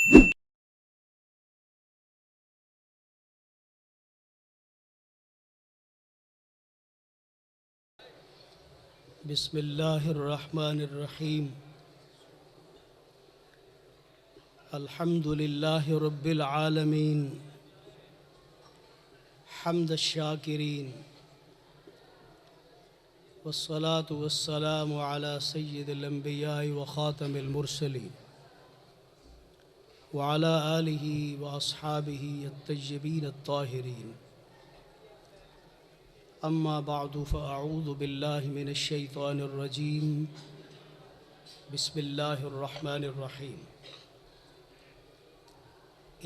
بسم اللہ الرحمن الرحیم الحمد للہ رب العالمین حمد الشاکرین والصلاة والسلام على سید الانبیاء وخاتم المرسلین وعلى آلہ واصحابہ الطیبین الطاہرین اما بعد فاعوذ باللہ من الشیطان الرجیم بسم اللہ الرحمن الرحیم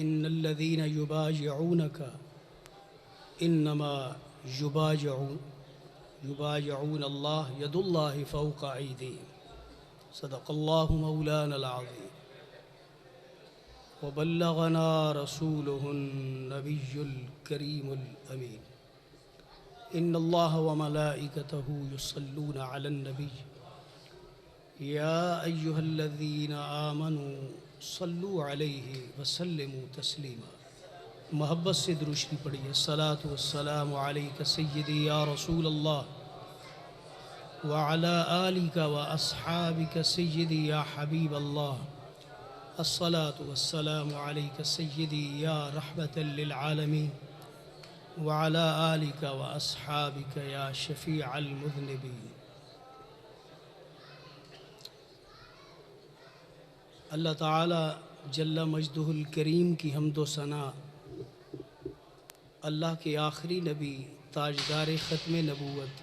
ان الذین یبایعونک انما یبایعون اللہ ید اللہ فوق ایدیہم صدق اللہ مولانا العظیم وبلغنا رسولہ النبی الکریم الامین ان اللہ وملائکتہ یصلون علی النبی یا ایہا الذین آمنوا صلوا علیہ وسلموا تسلیما۔ محبت سے درود شریف پڑھیے۔ الصلاۃ والسلام علیک سیدی یا رسول اللہ وعلی آلک واصحابک سیدی یا حبیب اللہ۔ الصلاۃ والسلام علیک سیدی یا رحمۃ للعالمین وعلی آلک واصحابک یا شفیع المذنبین۔ اللہ تعالی جل مجدہ الکریم کی حمد و ثنا اللہ کے آخری نبی تاجدار ختم نبوت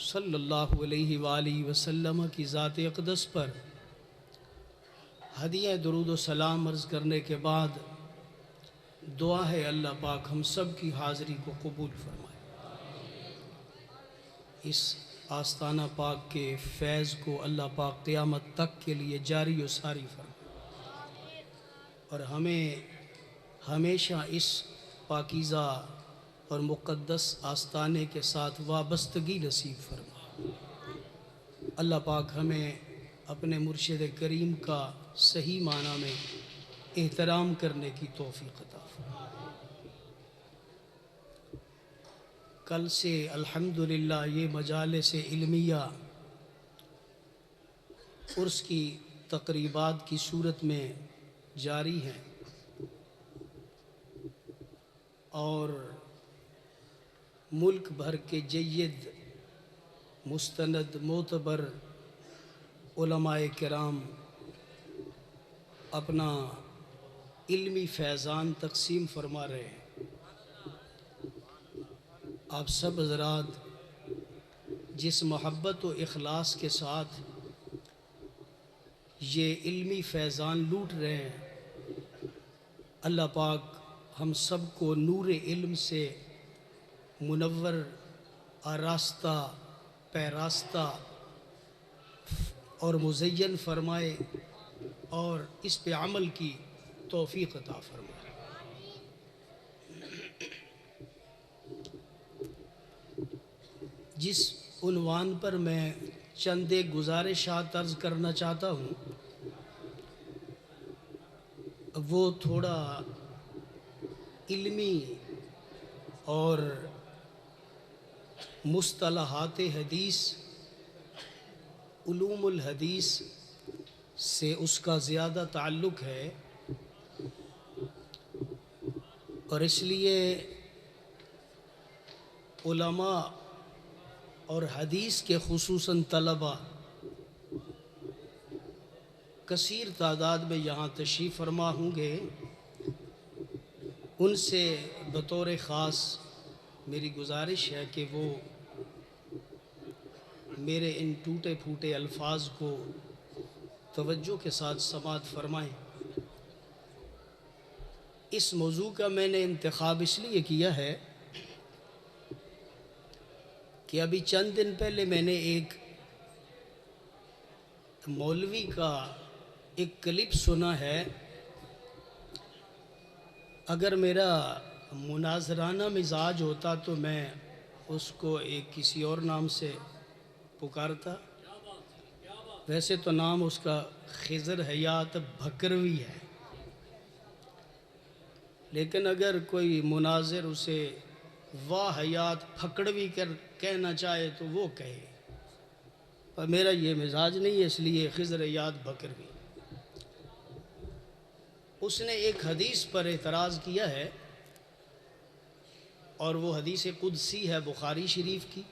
صلی اللہ علیہ وآلہ وسلم کی ذات اقدس پر ہدیہ درود و سلام عرض کرنے کے بعد دعا ہے اللہ پاک ہم سب کی حاضری کو قبول فرمائے، اس آستانہ پاک کے فیض کو اللہ پاک قیامت تک کے لیے جاری و ساری فرمائے، اور ہمیں ہمیشہ اس پاکیزہ اور مقدس آستانے کے ساتھ وابستگی نصیب فرمائے۔ اللہ پاک ہمیں اپنے مرشد کریم کا صحیح معنی میں احترام کرنے کی توفیق عطا فرمائے۔ کل سے الحمدللہ یہ مجالس علمیہ عرس کی تقریبات کی صورت میں جاری ہیں، اور ملک بھر کے جید مستند معتبر علماء کرام اپنا علمی فیضان تقسیم فرما رہے ہیں۔ آپ سب حضرات جس محبت و اخلاص کے ساتھ یہ علمی فیضان لوٹ رہے ہیں، اللہ پاک ہم سب کو نور علم سے منور، آراستہ، پیراستہ اور مزین فرمائے، اور اس پہ عمل کی توفیق عطا فرمائے۔ جس عنوان پر میں چند گزارشات عرض کرنا چاہتا ہوں وہ تھوڑا علمی اور مصطلحات حدیث، علوم الحدیث سے اس کا زیادہ تعلق ہے، اور اس لیے علماء اور حدیث کے خصوصاً طلباء کثیر تعداد میں یہاں تشریف فرما ہوں گے، ان سے بطور خاص میری گزارش ہے کہ وہ میرے ان ٹوٹے پھوٹے الفاظ کو توجہ کے ساتھ سماعت فرمائیں۔ اس موضوع کا میں نے انتخاب اس لیے کیا ہے کہ ابھی چند دن پہلے میں نے ایک مولوی کا ایک کلپ سنا ہے۔ اگر میرا مناظرانہ مزاج ہوتا تو میں اس کو ایک کسی اور نام سے پکارتا، ویسے تو نام اس کا خضر حیات بھکروی ہے، لیکن اگر کوئی مناظر اسے واہ حیات پھکڑوی کر کہنا چاہے تو وہ کہے، پر میرا یہ مزاج نہیں ہے، اس لیے خضر یاد بکروی۔ اس نے ایک حدیث پر اعتراض کیا ہے، اور وہ حدیث قدسی ہے بخاری شریف کی،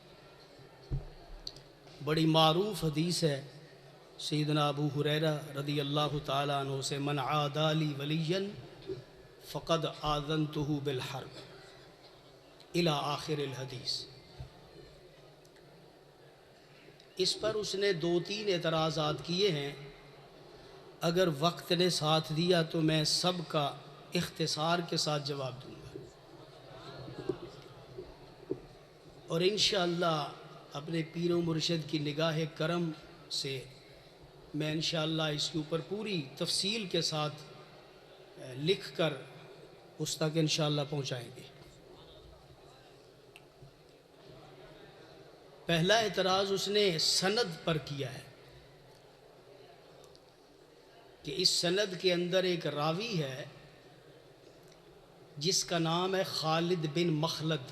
بڑی معروف حدیث ہے۔ سیدنا ابو ہریرہ رضی اللہ تعالیٰ عنہ سے، من عادی لی ولیا فقد آذنتہ بالحرب الی آخر الحدیث۔ اس پر اس نے 2-3 اعتراضات کیے ہیں، اگر وقت نے ساتھ دیا تو میں سب کا اختصار کے ساتھ جواب دوں گا، اور انشاءاللہ اپنے پیر و مرشد کی نگاہ کرم سے میں انشاءاللہ اس کے اوپر پوری تفصیل کے ساتھ لکھ کر اس تک انشاءاللہ پہنچائیں گے۔ پہلا اعتراض اس نے سند پر کیا ہے کہ اس سند کے اندر ایک راوی ہے جس کا نام ہے خالد بن مخلد۔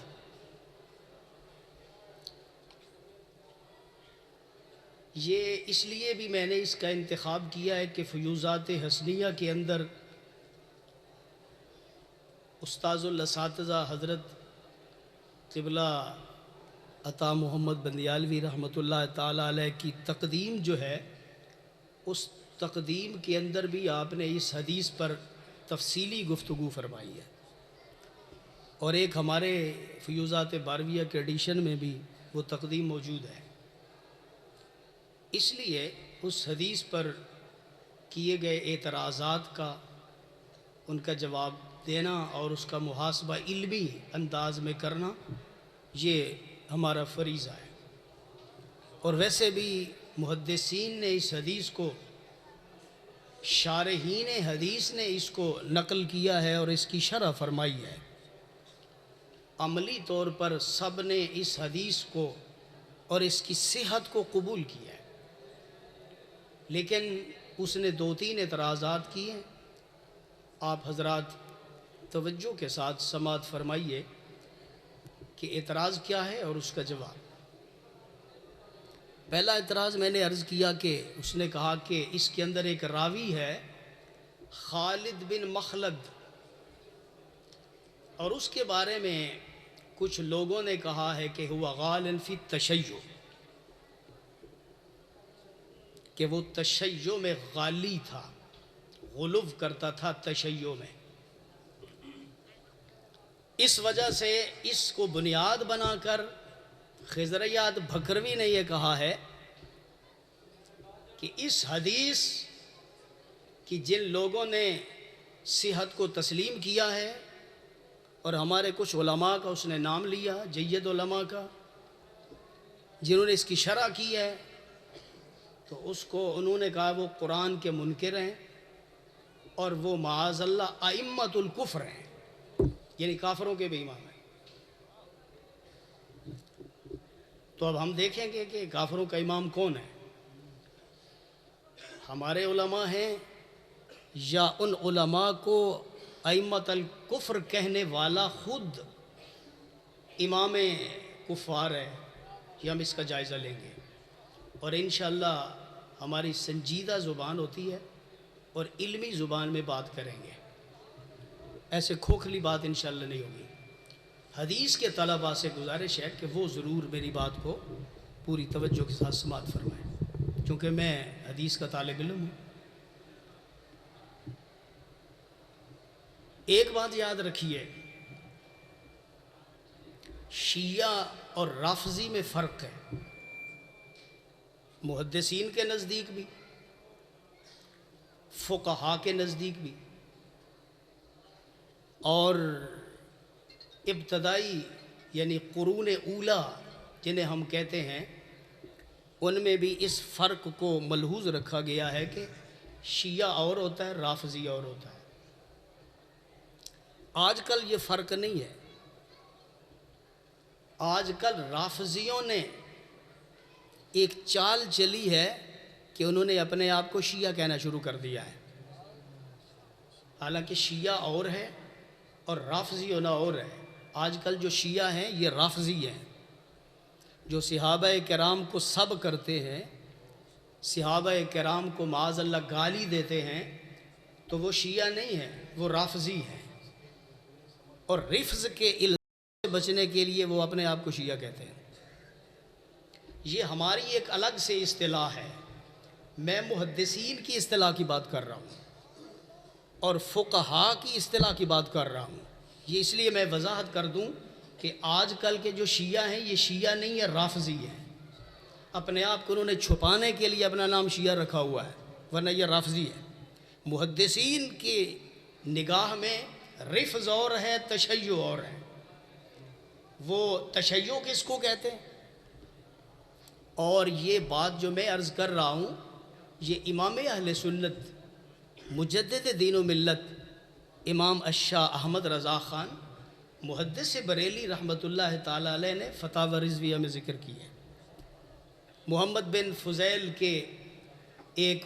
یہ اس لیے بھی میں نے اس کا انتخاب کیا ہے کہ فیوزات حسنیہ کے اندر استاذ الاساتذہ حضرت قبلہ عطا محمد بندیالوی رحمۃ اللہ تعالیٰ علیہ کی تقدیم جو ہے، اس تقدیم کے اندر بھی آپ نے اس حدیث پر تفصیلی گفتگو فرمائی ہے، اور ایک ہمارے فیوزات بارویہ کے ایڈیشن میں بھی وہ تقدیم موجود ہے۔ اس لیے اس حدیث پر کیے گئے اعتراضات کا ان کا جواب دینا اور اس کا محاسبہ علمی انداز میں کرنا، یہ ہمارا فریضہ ہے۔ اور ویسے بھی محدثین نے اس حدیث کو، شارحین حدیث نے اس کو نقل کیا ہے اور اس کی شرح فرمائی ہے۔ عملی طور پر سب نے اس حدیث کو اور اس کی صحت کو قبول کیا ہے، لیکن اس نے 2-3 اعتراضات کیے ہیں۔ آپ حضرات توجہ کے ساتھ سماعت فرمائیے کہ اعتراض کیا ہے اور اس کا جواب۔ پہلا اعتراض میں نے عرض کیا کہ اس نے کہا کہ اس کے اندر ایک راوی ہے خالد بن مخلد، اور اس کے بارے میں کچھ لوگوں نے کہا ہے کہ ہوا غالن فی التشیع، کہ وہ تشیع میں غالی تھا، غلو کرتا تھا تشیع میں۔ اس وجہ سے اس کو بنیاد بنا کر خضر یاد بکروی نے یہ کہا ہے کہ اس حدیث کی جن لوگوں نے صحت کو تسلیم کیا ہے، اور ہمارے کچھ علماء کا اس نے نام لیا، جید علماء کا، جنہوں نے اس کی شرح کی ہے، تو اس کو انہوں نے کہا وہ قرآن کے منکر ہیں، اور وہ معاذ اللہ ائمۃ الکفر ہیں، یعنی کافروں کے بھی امام ہیں۔ تو اب ہم دیکھیں گے کہ کافروں کا امام کون ہے، ہمارے علماء ہیں یا ان علماء کو ائمۃ الکفر کہنے والا خود امام کفار ہے، یہ ہم اس کا جائزہ لیں گے، اور انشاءاللہ ہماری سنجیدہ زبان ہوتی ہے اور علمی زبان میں بات کریں گے، ایسے کھوکھلی بات انشاءاللہ نہیں ہوگی۔ حدیث کے طلباء سے گزارش ہے کہ وہ ضرور میری بات کو پوری توجہ کے ساتھ سماعت فرمائیں، چونکہ میں حدیث کا طالب علم ہوں۔ ایک بات یاد رکھیے، شیعہ اور رافضی میں فرق ہے، محدثین کے نزدیک بھی، فقہا کے نزدیک بھی، اور ابتدائی یعنی قرون اولا جنہیں ہم کہتے ہیں، ان میں بھی اس فرق کو ملحوظ رکھا گیا ہے کہ شیعہ اور ہوتا ہے، رافضی اور ہوتا ہے۔ آج کل یہ فرق نہیں ہے، آج کل رافضیوں نے ایک چال چلی ہے کہ انہوں نے اپنے آپ کو شیعہ کہنا شروع کر دیا ہے، حالانکہ شیعہ اور ہے اور رافضی ہونا اور ہے۔ آج کل جو شیعہ ہیں یہ رافضی ہیں، جو صحابہ کرام کو سب کرتے ہیں، صحابہ کرام کو معاذ اللہ گالی دیتے ہیں، تو وہ شیعہ نہیں ہیں، وہ رافضی ہیں۔ اور رفض کے الزام سے بچنے کے لیے وہ اپنے آپ کو شیعہ کہتے ہیں۔ یہ ہماری ایک الگ سے اصطلاح ہے۔ میں محدثین کی اصطلاح کی بات کر رہا ہوں اور فقہاء کی اصطلاح کی بات کر رہا ہوں۔ یہ اس لیے میں وضاحت کر دوں کہ آج کل کے جو شیعہ ہیں یہ شیعہ نہیں ہے، رافضی ہیں۔ اپنے آپ کو انہوں نے چھپانے کے لیے اپنا نام شیعہ رکھا ہوا ہے، ورنہ یہ رافضی ہے۔ محدثین کی نگاہ میں رفض اور ہے، تشیع اور ہے۔ وہ تشیع کس کو کہتے ہیں؟ اور یہ بات جو میں عرض کر رہا ہوں یہ امام اہل سنت مجدد دین و ملت امام الشاہ احمد رضا خان محدث بریلی رحمۃ اللہ تعالیٰ علیہ نے فتاوی رضویہ میں ذکر کی ہے۔ محمد بن فضیل کے ایک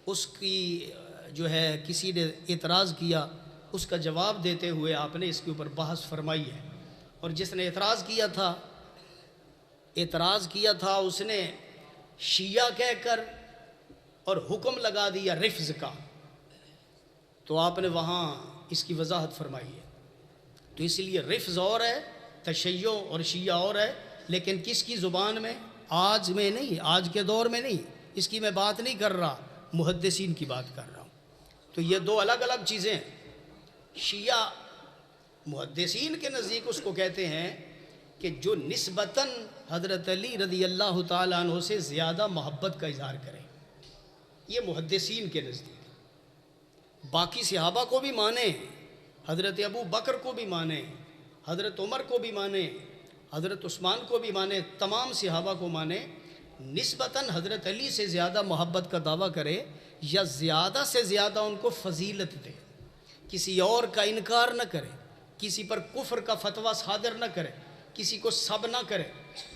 اس کی جو ہے کسی نے اعتراض کیا، اس کا جواب دیتے ہوئے آپ نے اس کے اوپر بحث فرمائی ہے۔ اور جس نے اعتراض کیا تھا اس نے شیعہ کہہ کر اور حکم لگا دیا رفض کا، تو آپ نے وہاں اس کی وضاحت فرمائی ہے۔ تو اس لیے رفض اور ہے، تشیع اور شیعہ اور ہے، لیکن کس کی زبان میں؟ آج میں نہیں، آج کے دور میں نہیں، اس کی میں بات نہیں کر رہا، محدثین کی بات کر رہا ہوں۔ تو یہ دو الگ الگ چیزیں ہیں۔ شیعہ محدثین کے نزدیک اس کو کہتے ہیں کہ جو نسبتاً حضرت علی رضی اللہ تعالیٰ عنہ سے زیادہ محبت کا اظہار کرے، یہ محدثین کے نزدیک۔ باقی صحابہ کو بھی مانے، حضرت ابو بکر کو بھی مانے، حضرت عمر کو بھی مانے، حضرت عثمان کو بھی مانے، تمام صحابہ کو مانے، نسبتاً حضرت علی سے زیادہ محبت کا دعویٰ کرے یا زیادہ سے زیادہ ان کو فضیلت دے، کسی اور کا انکار نہ کرے، کسی پر کفر کا فتویٰ صادر نہ کرے، کسی کو سب نہ کرے،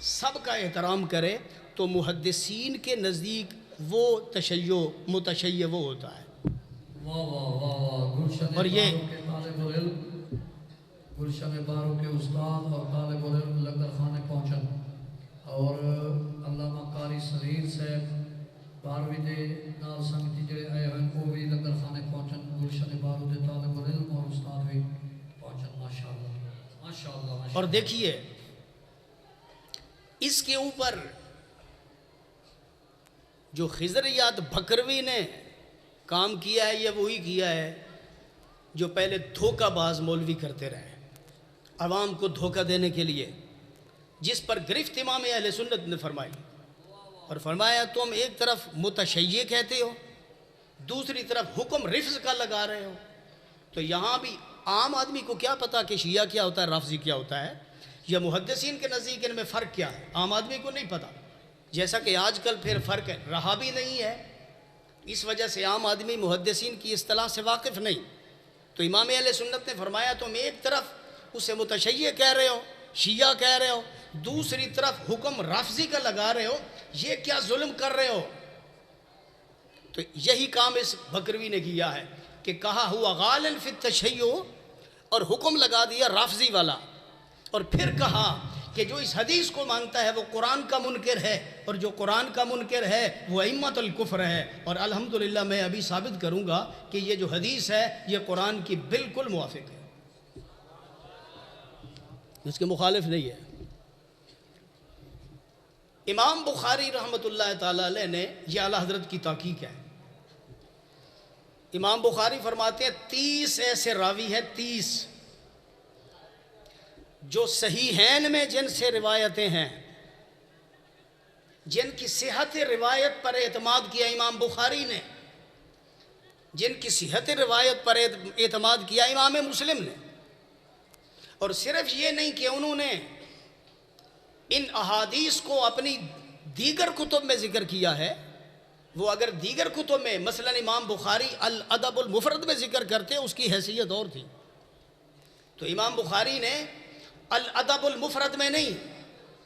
سب کا احترام کرے، تو محدثین کے نزدیک وہ تشیع متشیع وہ ہوتا ہے۔ اور یہ گلشن بارو کے استاد اور طالب علم لنگر خانے پہنچن، اور علامہ قاری صغیر صاحب باروی دے نال سنگتی جڑے آئے ہوئے وہ بھی لنگر خانے پہنچن، گلشن بارو دے طالب علم اور استاد بھی پہنچن۔ ماشاءاللہ ماشاءاللہ۔ اور دیکھیے اس کے اوپر جو خضریات بکروی نے کام کیا ہے یہ وہی کیا ہے جو پہلے دھوکہ باز مولوی کرتے رہے عوام کو دھوکہ دینے کے لیے، جس پر گرفت امام اہل سنت نے فرمائی اور فرمایا تم ایک طرف متشیع کہتے ہو، دوسری طرف حکم رفض کا لگا رہے ہو۔ تو یہاں بھی عام آدمی کو کیا پتا کہ شیعہ کیا ہوتا ہے، رافضی کیا ہوتا ہے، یا محدثین کے نزدیک ان میں فرق کیا ہے، عام آدمی کو نہیں پتا، جیسا کہ آج کل پھر فرق رہا بھی نہیں ہے، اس وجہ سے عام آدمی محدثین کی اصطلاح سے واقف نہیں۔ تو امام اہل سنت نے فرمایا تم ایک طرف اسے متشیع کہہ رہے ہو، شیعہ کہہ رہے ہو، دوسری طرف حکم رافضی کا لگا رہے ہو، یہ کیا ظلم کر رہے ہو؟ تو یہی کام اس بکروی نے کیا ہے کہ کہا ہوا غالن فی التشیع اور حکم لگا دیا رافضی والا، اور پھر کہا کہ جو اس حدیث کو مانتا ہے وہ قرآن کا منکر ہے، اور جو قرآن کا منکر ہے وہ ائمۃ الکفر ہے، اور الحمدللہ میں ابھی ثابت کروں گا کہ یہ جو حدیث ہے یہ قرآن کی بالکل موافق ہے، اس کے مخالف نہیں ہے۔ امام بخاری رحمۃ اللہ تعالی علیہ نے یہ اعلیٰ حضرت کی تحقیق ہے، امام بخاری فرماتے ہیں 30 ایسے راوی ہیں، 30 جو صحیحین میں جن سے روایتیں ہیں، جن کی صحت روایت پر اعتماد کیا امام بخاری نے، جن کی صحت روایت پر اعتماد کیا امام مسلم نے، اور صرف یہ نہیں کہ انہوں نے ان احادیث کو اپنی دیگر کتب میں ذکر کیا ہے، وہ اگر دیگر کتب میں مثلا امام بخاری الادب المفرد میں ذکر کرتے اس کی حیثیت اور تھی، تو امام بخاری نے الادب المفرد میں نہیں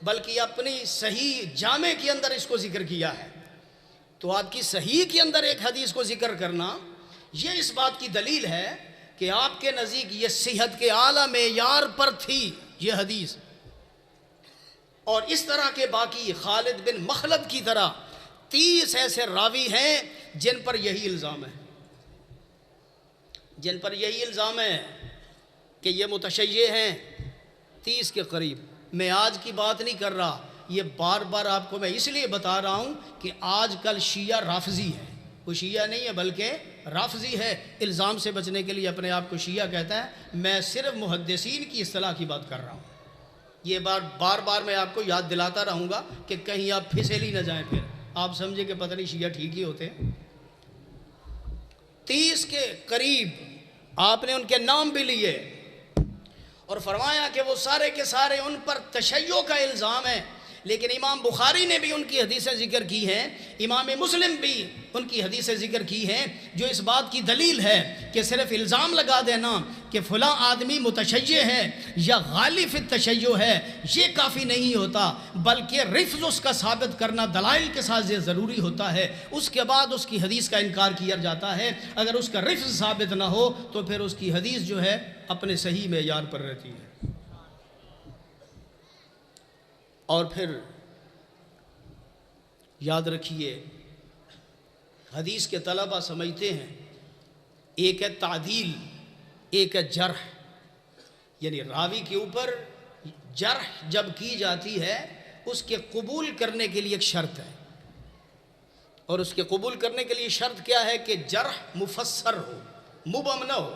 بلکہ اپنی صحیح جامع کے اندر اس کو ذکر کیا ہے۔ تو آپ کی صحیح کے اندر ایک حدیث کو ذکر کرنا یہ اس بات کی دلیل ہے کہ آپ کے نزدیک یہ صحت کے اعلیٰ معیار پر تھی یہ حدیث، اور اس طرح کے باقی خالد بن مخلد کی طرح 30 ایسے راوی ہیں جن پر یہی الزام ہے کہ یہ متشیع ہیں 30 کے قریب۔ میں آج کی بات نہیں کر رہا، یہ بار بار آپ کو میں اس لیے بتا رہا ہوں کہ آج کل شیعہ رافضی ہے، وہ شیعہ نہیں ہے بلکہ رافضی ہے، الزام سے بچنے کے لیے اپنے آپ کو شیعہ کہتا ہے۔ میں صرف محدثین کی اصطلاح کی بات کر رہا ہوں، یہ بار بار میں آپ کو یاد دلاتا رہوں گا کہ کہیں آپ پھسل ہی نہ جائیں، پھر آپ سمجھیں کہ پتہ نہیں شیعہ ٹھیک ہی ہوتے ہیں۔ 30 کے قریب آپ نے ان کے نام بھی لیے اور فرمایا کہ وہ سارے کے سارے ان پر تشیع کا الزام ہے، لیکن امام بخاری نے بھی ان کی حدیثیں ذکر کی ہیں، امام مسلم بھی ان کی حدیثیں ذکر کی ہیں، جو اس بات کی دلیل ہے کہ صرف الزام لگا دینا کہ فلاں آدمی متشیع ہے یا غالب التشیع ہے یہ کافی نہیں ہوتا، بلکہ رفض اس کا ثابت کرنا دلائل کے ساتھ یہ ضروری ہوتا ہے، اس کے بعد اس کی حدیث کا انکار کیا جاتا ہے۔ اگر اس کا رفض ثابت نہ ہو تو پھر اس کی حدیث جو ہے اپنے صحیح معیار پر رہتی ہے۔ اور پھر یاد رکھیے، حدیث کے طلبہ سمجھتے ہیں ایک ہے تعدیل، ایک ہے جرح، یعنی راوی کے اوپر جرح جب کی جاتی ہے اس کے قبول کرنے کے لیے ایک شرط ہے، اور اس کے قبول کرنے کے لیے شرط کیا ہے کہ جرح مفسر ہو، مبہم نہ ہو۔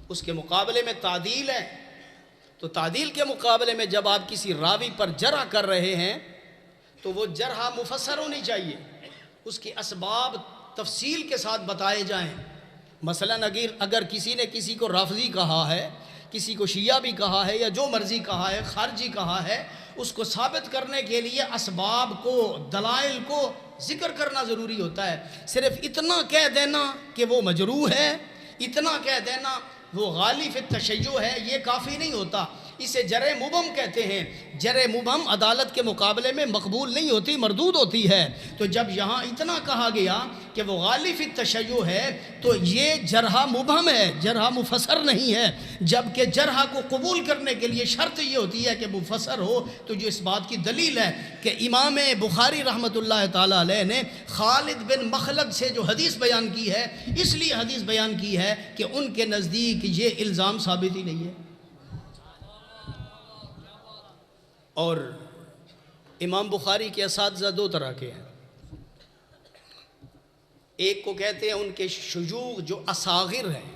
اس کے مقابلے میں تعدیل ہے، تو تعدیل کے مقابلے میں جب آپ کسی راوی پر جرح کر رہے ہیں تو وہ جرح مفسر ہونی چاہیے، اس کے اسباب تفصیل کے ساتھ بتائے جائیں۔ مثلاً اگر کسی نے کسی کو رافضی کہا ہے، کسی کو شیعہ بھی کہا ہے یا جو مرضی کہا ہے، خارجی کہا ہے، اس کو ثابت کرنے کے لیے اسباب کو، دلائل کو ذکر کرنا ضروری ہوتا ہے۔ صرف اتنا کہہ دینا کہ وہ مجروح ہے، اتنا کہہ دینا وہ غالب التشیع ہے، یہ کافی نہیں ہوتا۔ اسے جرح مبہم کہتے ہیں۔ جرح مبہم عدالت کے مقابلے میں مقبول نہیں ہوتی، مردود ہوتی ہے۔ تو جب یہاں اتنا کہا گیا کہ وہ غالب التشیع ہے تو یہ جرح مبہم ہے، جرح مفسر نہیں ہے، جبکہ جرح کو قبول کرنے کے لیے شرط یہ ہوتی ہے کہ مفسر ہو۔ تو جو اس بات کی دلیل ہے کہ امام بخاری رحمۃ اللہ تعالیٰ علیہ نے خالد بن مخلد سے جو حدیث بیان کی ہے، اس لیے حدیث بیان کی ہے کہ ان کے نزدیک یہ الزام ثابت ہی نہیں ہے۔ اور امام بخاری کے اساتذہ دو طرح کے ہیں، ایک کو کہتے ہیں ان کے شیوخ جو اصاغر ہیں،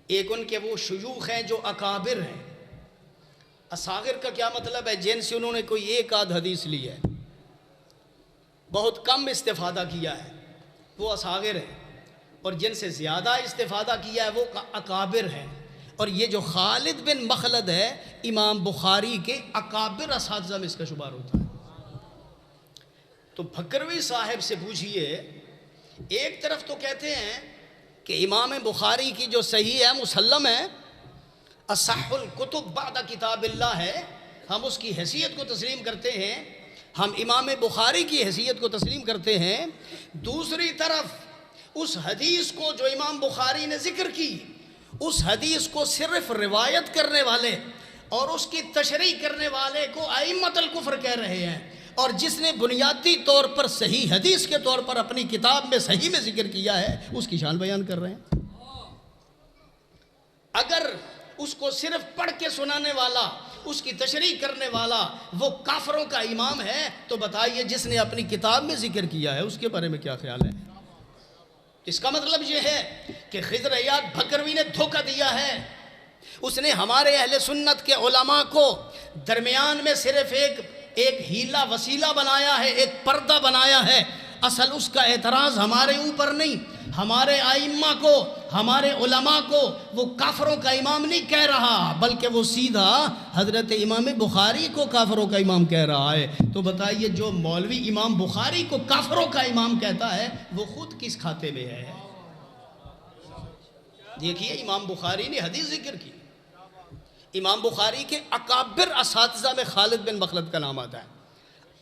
ایک ان کے وہ شیوخ ہیں جو اکابر ہیں۔ اصاغر کا کیا مطلب ہے؟ جن سے انہوں نے کوئی ایک آدھ حدیث لی ہے، بہت کم استفادہ کیا ہے، وہ اصاغر ہیں، اور جن سے زیادہ استفادہ کیا ہے وہ اکابر ہیں۔ اور یہ جو خالد بن مخلد ہے امام بخاری کے اکابر اساتذہ میں اس کا شمار ہوتا ہے۔ تو بھکروی صاحب سے پوچھئے، ایک طرف تو کہتے ہیں کہ امام بخاری کی جو صحیح ہے مسلم ہے، اصح الکتب بعد کتاب اللہ ہے، ہم اس کی حیثیت کو تسلیم کرتے ہیں، ہم امام بخاری کی حیثیت کو تسلیم کرتے ہیں۔ دوسری طرف اس حدیث کو جو امام بخاری نے ذکر کی، اس حدیث کو صرف روایت کرنے والے اور اس کی تشریح کرنے والے کو ائمۃ الکفر کہہ رہے ہیں، اور جس نے بنیادی طور پر صحیح حدیث کے طور پر اپنی کتاب میں صحیح میں ذکر کیا ہے اس کی شان بیان کر رہے ہیں۔ اگر اس کو صرف پڑھ کے سنانے والا، اس کی تشریح کرنے والا وہ کافروں کا امام ہے، تو بتائیے جس نے اپنی کتاب میں ذکر کیا ہے اس کے بارے میں کیا خیال ہے؟ اس کا مطلب یہ ہے کہ خضر یاد بھکروی نے دھوکہ دیا ہے، اس نے ہمارے اہل سنت کے علماء کو درمیان میں صرف ایک ہیلا وسیلہ بنایا ہے، ایک پردہ بنایا ہے۔ اصل اس کا اعتراض ہمارے اوپر نہیں، ہمارے ائمہ کو، ہمارے علماء کو وہ کافروں کا امام نہیں کہہ رہا، بلکہ وہ سیدھا حضرت امام بخاری کو کافروں کا امام کہہ رہا ہے۔ تو بتائیے جو مولوی امام بخاری کو کافروں کا امام کہتا ہے وہ خود کس کھاتے میں ہے؟ دیکھیے امام بخاری نے حدیث ذکر کی، امام بخاری کے اکابر اساتذہ میں خالد بن مخلد کا نام آتا ہے۔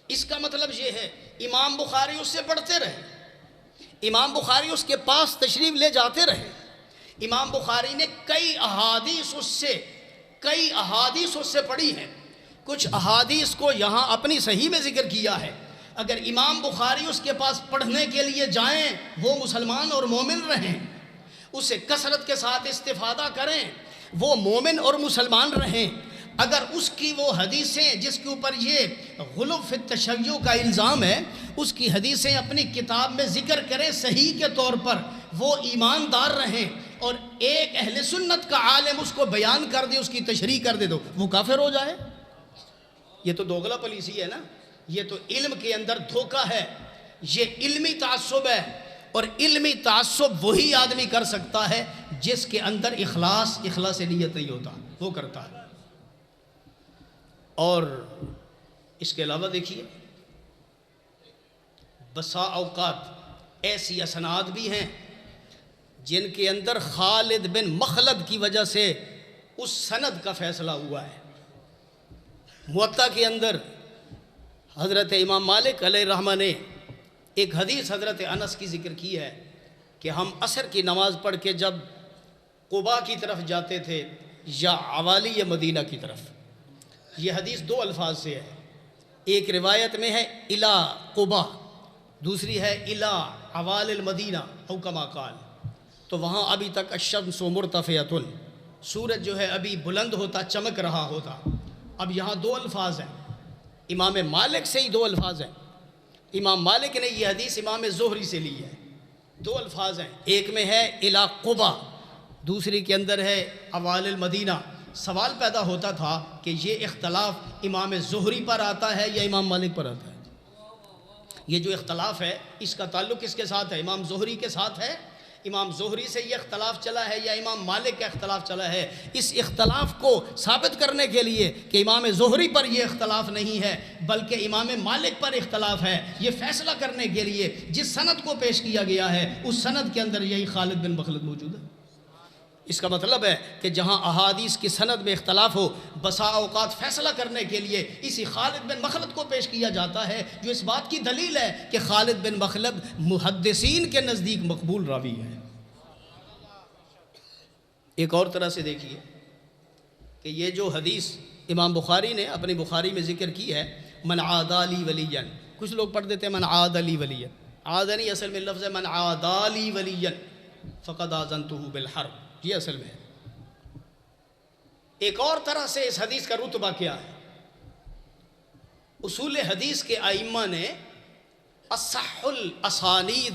اس کا مطلب یہ ہے امام بخاری اس سے پڑھتے رہے، امام بخاری اس کے پاس تشریف لے جاتے رہے، امام بخاری نے کئی احادیث اس سے پڑھی ہیں. کچھ احادیث کو یہاں اپنی صحیح میں ذکر کیا ہے. اگر امام بخاری اس کے پاس پڑھنے کے لیے جائیں، وہ مسلمان اور مومن رہیں، اسے کثرت کے ساتھ استفادہ کریں، وہ مومن اور مسلمان رہیں. اگر اس کی وہ حدیثیں جس کے اوپر یہ غلو فی التشیع کا الزام ہے، اس کی حدیثیں اپنی کتاب میں ذکر کریں صحیح کے طور پر، وہ ایماندار رہیں، اور ایک اہل سنت کا عالم اس کو بیان کر دے، اس کی تشریح کر دے، تو وہ کافر ہو جائے. یہ تو دوغلا پالیسی ہے نا. یہ تو علم کے اندر دھوکہ ہے. یہ علمی تعصب ہے، اور علمی تعصب وہی آدمی کر سکتا ہے جس کے اندر اخلاص نیت نہیں ہوتا، وہ کرتا ہے. اور اس کے علاوہ دیکھیے، بسا اوقات ایسی اسناد بھی ہیں جن کے اندر خالد بن مخلد کی وجہ سے اس سند کا فیصلہ ہوا ہے. موطا کے اندر حضرت امام مالک علیہ الرحمہ نے ایک حدیث حضرت انس کی ذکر کی ہے کہ ہم عصر کی نماز پڑھ کے جب قباء کی طرف جاتے تھے یا عوالی مدینہ کی طرف. یہ حدیث دو الفاظ سے ہے. ایک روایت میں ہے الا قباء، دوسری ہے الا عوال المدینہ او کما قال. تو وہاں ابھی تک الشمس مرتفعۃ، سورج جو ہے ابھی بلند ہوتا، چمک رہا ہوتا. اب یہاں دو الفاظ ہیں، امام مالک سے ہی دو الفاظ ہیں. امام مالک نے یہ حدیث امام زہری سے لی ہے. دو الفاظ ہیں، ایک میں ہے الا قباء، دوسری کے اندر ہے عوال المدینہ. سوال پیدا ہوتا تھا کہ یہ اختلاف امام زہری پر آتا ہے یا امام مالک پر آتا ہے؟ یہ جو اختلاف ہے اس کا تعلق کس کے ساتھ ہے؟ امام زہری کے ساتھ ہے. امام زہری سے یہ اختلاف چلا ہے یا امام مالک کا اختلاف چلا ہے؟ اس اختلاف کو ثابت کرنے کے لیے کہ امام زہری پر یہ اختلاف نہیں ہے بلکہ امام مالک پر اختلاف ہے، یہ فیصلہ کرنے کے لیے جس سند کو پیش کیا گیا ہے اس سند کے اندر یہی خالد بن مخلد موجود ہے. اس کا مطلب ہے کہ جہاں احادیث کی سند میں اختلاف ہو، بسا اوقات فیصلہ کرنے کے لیے اسی خالد بن مخلد کو پیش کیا جاتا ہے، جو اس بات کی دلیل ہے کہ خالد بن مخلد محدثین کے نزدیک مقبول راوی ہے. ایک اور طرح سے دیکھیے کہ یہ جو حدیث امام بخاری نے اپنی بخاری میں ذکر کی ہے، من عادى لي وليا، کچھ لوگ پڑھ دیتے ہیں من عاد لی ولیا. عادنی اصل میں لفظ ہے من عادى لي وليا فقد آذنته بالحرب، یہ اصل میں ہے. ایک اور طرح سے اس حدیث کا رتبہ کیا ہے؟ اصول حدیث کے ائمہ نے اصح الاسانید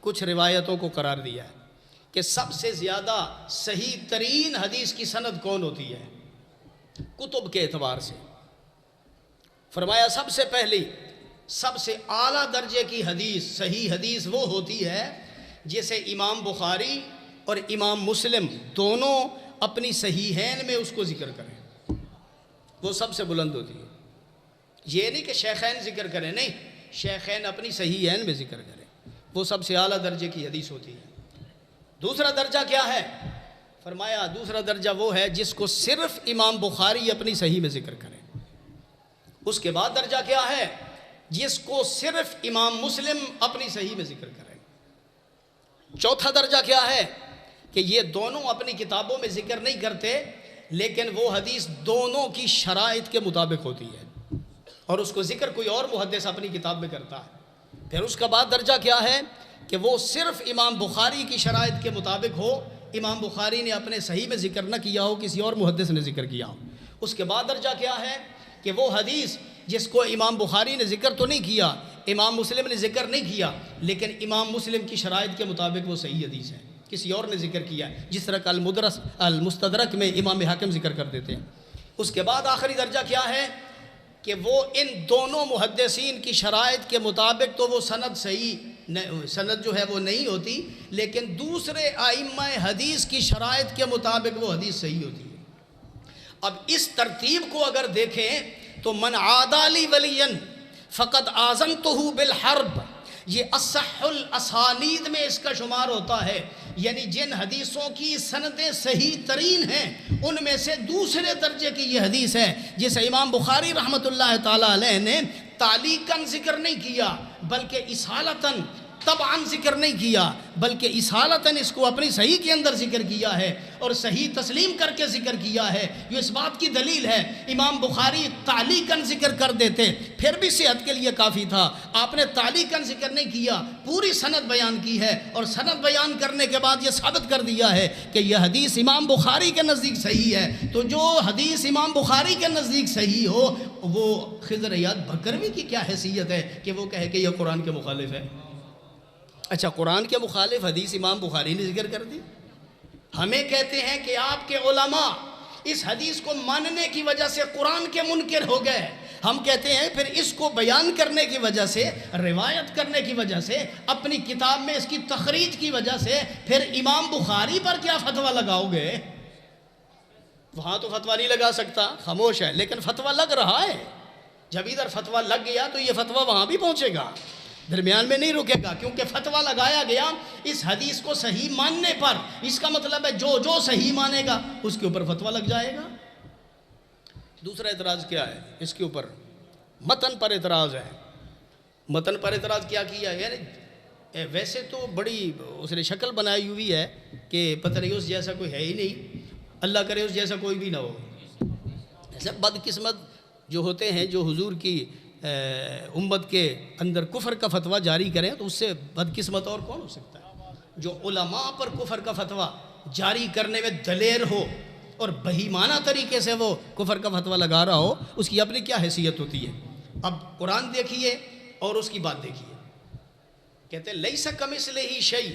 کچھ روایتوں کو قرار دیا ہے کہ سب سے زیادہ صحیح ترین حدیث کی سند کون ہوتی ہے کتب کے اعتبار سے. فرمایا سب سے پہلی سب سے اعلیٰ درجے کی حدیث، صحیح حدیث وہ ہوتی ہے جسے امام بخاری اور امام مسلم دونوں اپنی صحیحین میں اس کو ذکر کریں، وہ سب سے بلند ہوتی ہے. یہ نہیں کہ شیخین ذکر کریں، نہیں، شیخین اپنی صحیحین میں ذکر کریں، وہ سب سے اعلیٰ درجے کی حدیث ہوتی ہے. دوسرا درجہ کیا ہے؟ فرمایا دوسرا درجہ وہ ہے جس کو صرف امام بخاری اپنی صحیح میں ذکر کریں. اس کے بعد درجہ کیا ہے؟ جس کو صرف امام مسلم اپنی صحیح میں ذکر کریں. چوتھا درجہ کیا ہے؟ کہ یہ دونوں اپنی کتابوں میں ذکر نہیں کرتے لیکن وہ حدیث دونوں کی شرائط کے مطابق ہوتی ہے اور اس کو ذکر کوئی اور محدث اپنی کتاب میں کرتا ہے. پھر اس کا بعد درجہ کیا ہے؟ کہ وہ صرف امام بخاری کی شرائط کے مطابق ہو، امام بخاری نے اپنے صحیح میں ذکر نہ کیا ہو، کسی اور محدث نے ذکر کیا ہو. اس کے بعد درجہ کیا ہے؟ کہ وہ حدیث جس کو امام بخاری نے ذکر تو نہیں کیا، امام مسلم نے ذکر نہیں کیا، لیکن امام مسلم کی شرائط کے مطابق وہ صحیح حدیث ہے، کسی اور نے ذکر کیا ہے، جس طرح کا المستدرک میں امام حاکم ذکر کر دیتے ہیں. اس کے بعد آخری درجہ کیا ہے؟ کہ وہ ان دونوں محدثین کی شرائط کے مطابق تو وہ سند صحیح، سند جو ہے وہ نہیں ہوتی، لیکن دوسرے ائمہ حدیث کی شرائط کے مطابق وہ حدیث صحیح ہوتی ہے. اب اس ترتیب کو اگر دیکھیں تو من عادى لي وليا فقد آذنته بالحرب، یہ اصح الاسانید میں اس کا شمار ہوتا ہے، یعنی جن حدیثوں کی سندیں صحیح ترین ہیں ان میں سے دوسرے درجے کی یہ حدیث ہے جسے امام بخاری رحمۃ اللہ تعالی علیہ نے تعلیقاً ذکر نہیں کیا بلکہ اصالتاً طبعاً ذکر نہیں کیا بلکہ اصالتاً اس کو اپنی صحیح کے اندر ذکر کیا ہے اور صحیح تسلیم کر کے ذکر کیا ہے. یہ اس بات کی دلیل ہے. امام بخاری تعلیقاً ذکر کر دیتے پھر بھی صحت کے لیے کافی تھا. آپ نے تعلیقاً ذکر نہیں کیا, پوری سند بیان کی ہے اور سند بیان کرنے کے بعد یہ ثابت کر دیا ہے کہ یہ حدیث امام بخاری کے نزدیک صحیح ہے. تو جو حدیث امام بخاری کے نزدیک صحیح ہو وہ خضر یاد بکروی کی کیا حیثیت ہے کہ وہ کہے کہ یہ قرآن کے مخالف ہے. اچھا, قرآن کے مخالف حدیث امام بخاری نے ذکر کر دی. ہمیں کہتے ہیں کہ آپ کے علماء اس حدیث کو ماننے کی وجہ سے قرآن کے منکر ہو گئے. ہم کہتے ہیں پھر اس کو بیان کرنے کی وجہ سے, روایت کرنے کی وجہ سے, اپنی کتاب میں اس کی تخریج کی وجہ سے پھر امام بخاری پر کیا فتویٰ لگاؤ گے؟ وہاں تو فتویٰ نہیں لگا سکتا, خاموش ہے, لیکن فتویٰ لگ رہا ہے. جب ادھر فتویٰ لگ گیا تو یہ فتویٰ وہاں بھی پہنچے گا, درمیان میں نہیں رکے گا, کیونکہ فتویٰ لگایا گیا اس حدیث کو صحیح ماننے پر. اس کا مطلب ہے جو صحیح مانے گا اس کے اوپر فتویٰ لگ جائے گا. دوسرا اعتراض کیا ہے اس کے اوپر؟ متن پر اعتراض ہے. متن پر اعتراض کیا کیا ہے؟ یعنی ویسے تو بڑی اس نے شکل بنائی ہوئی ہے کہ پتہ نہیں اس جیسا کوئی ہے ہی نہیں, اللہ کرے اس جیسا کوئی بھی نہ ہو. ایسے بدقسمت جو ہوتے ہیں جو حضور کی امت کے اندر کفر کا فتویٰ جاری کریں تو اس سے بدقسمت اور کون ہو سکتا ہے؟ جو علماء پر کفر کا فتویٰ جاری کرنے میں دلیر ہو اور بہیمانہ طریقے سے وہ کفر کا فتویٰ لگا رہا ہو, اس کی اپنی کیا حیثیت ہوتی ہے؟ اب قرآن دیکھیے اور اس کی بات دیکھیے. کہتے ہیں لیس کمثلہ شیء,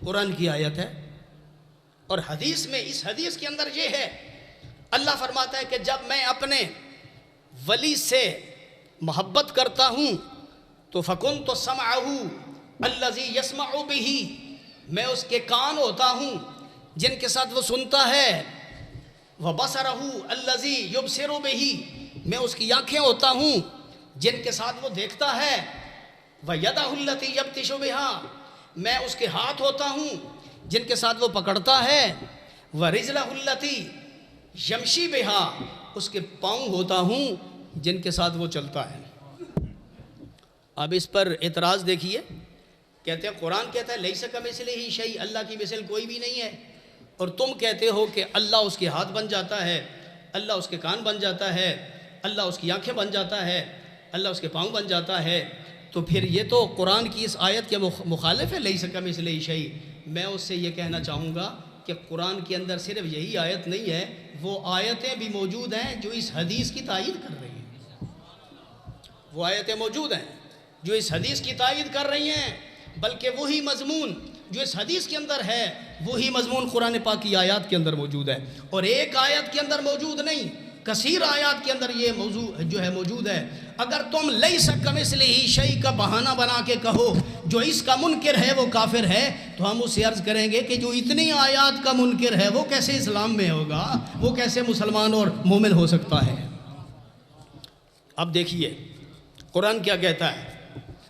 قرآن کی آیت ہے, اور حدیث میں اس حدیث کے اندر یہ ہے, اللہ فرماتا ہے کہ جب میں اپنے ولی سے محبت کرتا ہوں تو فَكُنْتُ سَمْعَهُ الَّذِي يَسْمَعُ بِهِ, میں اس کے کان ہوتا ہوں جن کے ساتھ وہ سنتا ہے. وَبَصَرَهُ الَّذِي يُبْصِرُ بِهِ, میں اس کی آنکھیں ہوتا ہوں جن کے ساتھ وہ دیکھتا ہے. وَيَدَهُ الَّتِي يَبْطِشُ بِهَا, میں اس کے ہاتھ ہوتا ہوں جن کے ساتھ وہ پکڑتا ہے. وَرِجْلَهُ الَّتِي يَمْشِي بِهَا, اس کے پاؤں ہوتا ہوں جن کے ساتھ وہ چلتا ہے. اب اس پر اعتراض دیکھیے. کہتے ہیں قرآن کہتا ہے لیس کمثلہ شیء, اللہ کی مثل کوئی بھی نہیں ہے, اور تم کہتے ہو کہ اللہ اس کے ہاتھ بن جاتا ہے, اللہ اس کے کان بن جاتا ہے, اللہ اس کی آنکھیں بن جاتا ہے, اللہ اس کے پاؤں بن جاتا ہے. تو پھر یہ تو قرآن کی اس آیت کے مخالف ہے لیس کمثلہ شیء. میں اس سے یہ کہنا چاہوں گا کہ قرآن کے اندر صرف یہی آیت نہیں ہے, وہ آیتیں بھی موجود ہیں جو اس حدیث کی تائید کر رہی ہیں. وہ آیتیں موجود ہیں جو اس حدیث کی تائید کر رہی ہیں, بلکہ وہی مضمون جو اس حدیث کے اندر ہے وہی مضمون قرآن پاک کی آیات کے اندر موجود ہے. اور ایک آیت کے اندر موجود نہیں, کثیر آیات کے اندر یہ موضوع جو ہے موجود ہے. اگر تم لیس کمثلہ شیء کا بہانہ بنا کے کہو جو اس کا منکر ہے وہ کافر ہے, تو ہم اسے عرض کریں گے کہ جو اتنی آیات کا منکر ہے وہ کیسے اسلام میں ہوگا, وہ کیسے مسلمان اور مومن ہو سکتا ہے؟ اب دیکھیے قرآن کیا کہتا ہے.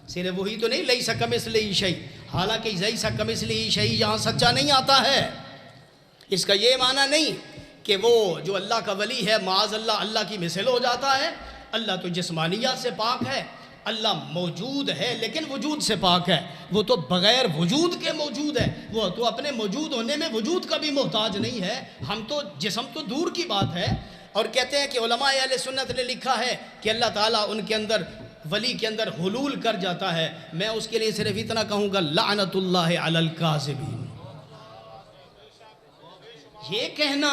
صرف وہی تو نہیں لیس کمثلہ شیء, حالانکہ لیس کمثلہ شیء یہاں سچا نہیں آتا ہے. اس کا یہ معنی نہیں کہ وہ جو اللہ کا ولی ہے معاذ اللہ اللہ کی مثل ہو جاتا ہے. اللہ تو جسمانیات سے پاک ہے, اللہ موجود ہے لیکن وجود سے پاک ہے. وہ تو بغیر وجود کے موجود ہے, وہ تو اپنے موجود ہونے میں وجود کا بھی محتاج نہیں ہے. ہم تو جسم تو دور کی بات ہے. اور کہتے ہیں کہ علماء اہل سنت نے لکھا ہے کہ اللہ تعالیٰ ان کے اندر ولی کے اندر حلول کر جاتا ہے. میں اس کے لیے صرف اتنا کہوں گا لعنت اللہ علی الکاذبین. یہ کہنا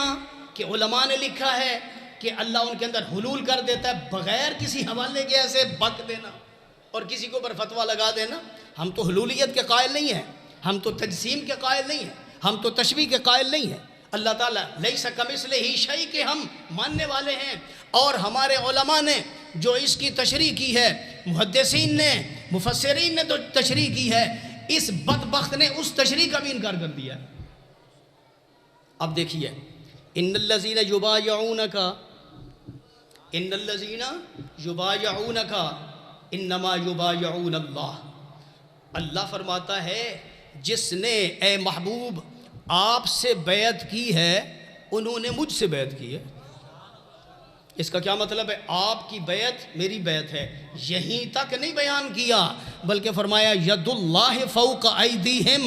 کہ علماء نے لکھا ہے کہ اللہ ان کے اندر حلول کر دیتا ہے بغیر کسی حوالے کے ایسے بک دینا اور کسی کے اوپر فتویٰ لگا دینا. ہم تو حلولیت کے قائل نہیں ہیں, ہم تو تجسیم کے قائل نہیں ہیں, ہم تو تشبیہ کے قائل نہیں ہیں. اللہ تعالیٰ لیس کمثلہ شیء کے ہم ماننے والے ہیں. اور ہمارے علماء نے جو اس کی تشریح کی ہے, محدثین نے مفسرین نے تو تشریح کی ہے, اس بدبخت نے اس تشریح کا بھی انکار کر دیا. اب دیکھیے ان الذین یبایعونک انما یبایعون اللہ. اللہ فرماتا ہے جس نے اے محبوب آپ سے بیعت کی ہے انہوں نے مجھ سے بیعت کی ہے. اس کا کیا مطلب ہے؟ آپ کی بیعت میری بیعت ہے، یہیں تک نہیں بیان کیا بلکہ فرمایا ید اللہ فوق ایدیہم،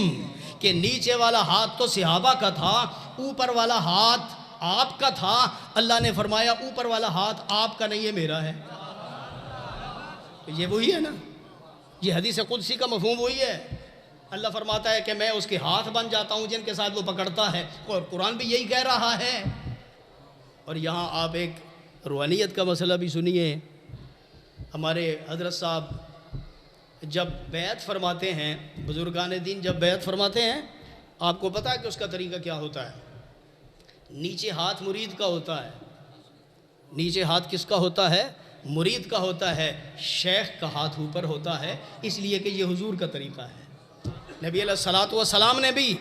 کہ نیچے والا ہاتھ تو صحابہ کا تھا، اوپر والا ہاتھ آپ کا تھا۔ اللہ نے فرمایا اوپر والا ہاتھ آپ کا نہیں ہے، میرا ہے۔ یہ وہی ہے نا، یہ حدیث قدسی کا مفہوم وہی ہے۔ اللہ فرماتا ہے کہ میں اس کے ہاتھ بن جاتا ہوں جن کے ساتھ وہ پکڑتا ہے، اور قرآن بھی یہی کہہ رہا ہے۔ اور یہاں آپ ایک روحانیت کا مسئلہ بھی سنیے۔ ہمارے حضرت صاحب جب بیعت فرماتے ہیں، بزرگان دین جب بیعت فرماتے ہیں، آپ کو پتہ ہے کہ اس کا طریقہ کیا ہوتا ہے؟ نیچے ہاتھ مرید کا ہوتا ہے۔ نیچے ہاتھ کس کا ہوتا ہے؟ مرید کا ہوتا ہے۔ شیخ کا ہاتھ اوپر ہوتا ہے، اس لیے کہ یہ حضور کا طریقہ ہے۔ نبی علیہ الصلوۃ والسلام نے بھی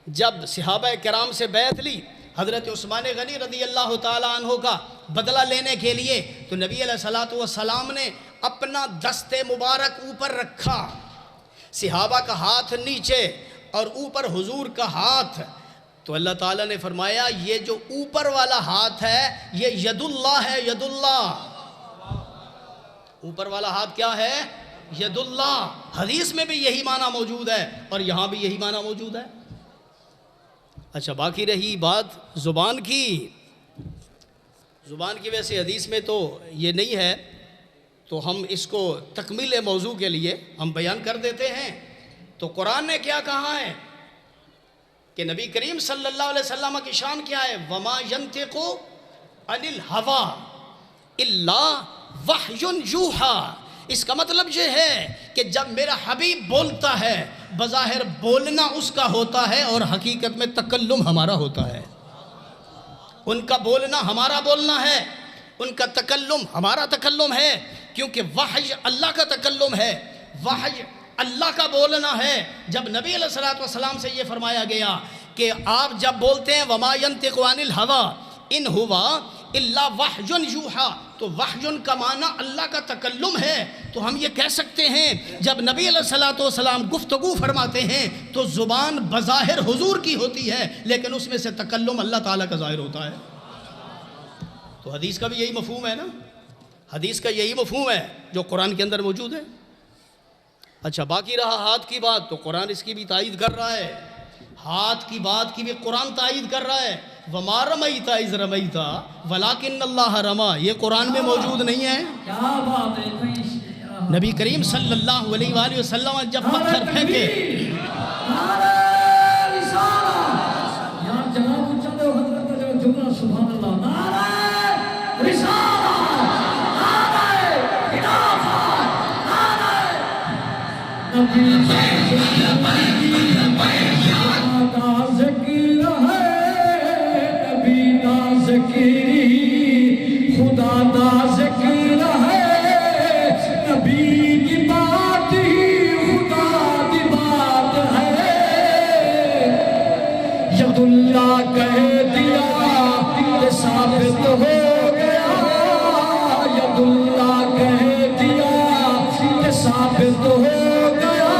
جب صحابہ کرام سے بیعت لی، حضرت عثمان غنی رضی اللہ تعالیٰ عنہ کا بدلہ لینے کے لیے، تو نبی علیہ الصلوۃ والسلام نے اپنا دست مبارک اوپر رکھا، صحابہ کا ہاتھ نیچے اور اوپر حضور کا ہاتھ۔ تو اللہ تعالیٰ نے فرمایا یہ جو اوپر والا ہاتھ ہے یہ ید اللہ ہے، ید اللہ۔ اوپر والا ہاتھ کیا ہے؟ ید اللہ۔ حدیث میں بھی یہی معنی موجود ہے اور یہاں بھی یہی معنی موجود ہے۔ اچھا، باقی رہی بات زبان کی۔ زبان کی ویسے حدیث میں تو یہ نہیں ہے، تو ہم اس کو تکمیل موضوع کے لیے ہم بیان کر دیتے ہیں۔ تو قرآن نے کیا کہا ہے کہ نبی کریم صلی اللہ علیہ وسلم کی شان کیا ہے؟ وَمَا يَنْتِقُ عَنِ الْهَوَىٰ إِلَّا وَحْيٌ يُوحَىٰ۔ اس کا مطلب یہ ہے کہ جب میرا حبیب بولتا ہے، بظاہر بولنا اس کا ہوتا ہے اور حقیقت میں تکلم ہمارا ہوتا ہے۔ ان کا بولنا ہمارا بولنا ہے، ان کا تکلم ہمارا تکلم ہے، کیونکہ وحی اللہ کا تکلم ہے، وحی اللہ کا بولنا ہے۔ جب نبی علیہ الصلوۃ والسلام سے یہ فرمایا گیا کہ آپ جب بولتے ہیں وَمَا يَنْتِقُ عَنِ الْهَوَىٰ إِنْ هُوَ إِلَّا وَحْيٌ يُوحَىٰ، تو وحی کا معنی اللہ کا تکلم ہے۔ تو ہم یہ کہہ سکتے ہیں جب نبی علیہ الصلوۃ والسلام گفتگو فرماتے ہیں تو زبان بظاہر حضور کی ہوتی ہے، لیکن اس میں سے تکلم اللہ تعالیٰ کا ظاہر ہوتا ہے۔ تو حدیث کا بھی یہی مفہوم ہے نا، حدیث کا یہی مفہوم ہے جو قرآن کے اندر موجود ہے۔ اچھا، باقی رہا ہاتھ کی بات، تو قرآن اس کی بھی تائید کر رہا ہے۔ ہاتھ کی بات کی بھی قرآن تائید کر رہا ہے۔ وَمَا رَمَيْتَ إِذْ رَمَيْتَ وَلَٰكِنَّ اللَّهَ رَمَىٰ، یہ قرآن میں موجود نہیں ہے۔ کیا بات ہے! نبی کریم صلی اللہ علیہ وآلہ وسلم جب پتھر پھینکے، نعرہ رسالت! یار جناب اونچا دے حضرت کا جو جملہ سبحان اللہ، نعرہ رسالت، نعرہ خلافت، نعرہ نبی کا ذکر ہے، نبی کا ذکر، خدا کا ذکر ہے، نبی کی بات ہی خدا کی بات ہے۔ ید اللہ کہہ دیا کہ ثابت ہو گیا، ید اللہ کہہ دیا کہ ثابت ہو گیا،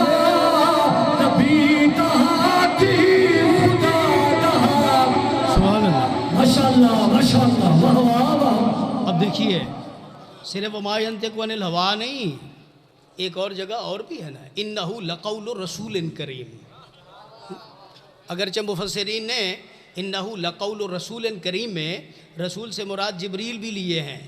نبی کا ہاتھ ہی خدا کا ہاتھ۔ سبحان اللہ۔ ماشاءاللہ ماشاءاللہ، واہ واہ واہ۔ اب دیکھیے، صرف وَمَا يَنْتِقُ عَنِ الْهَوَىٰ نہیں، ایک اور جگہ اور بھی ہے نا، إِنَّهُ لَقَوْلُ رَسُولٍ كَرِيمٍ۔ اگرچہ مفسرین نے إِنَّهُ لَقَوْلُ رَسُولٍ كَرِيمٍ میں رسول سے مراد جبریل بھی لیے ہیں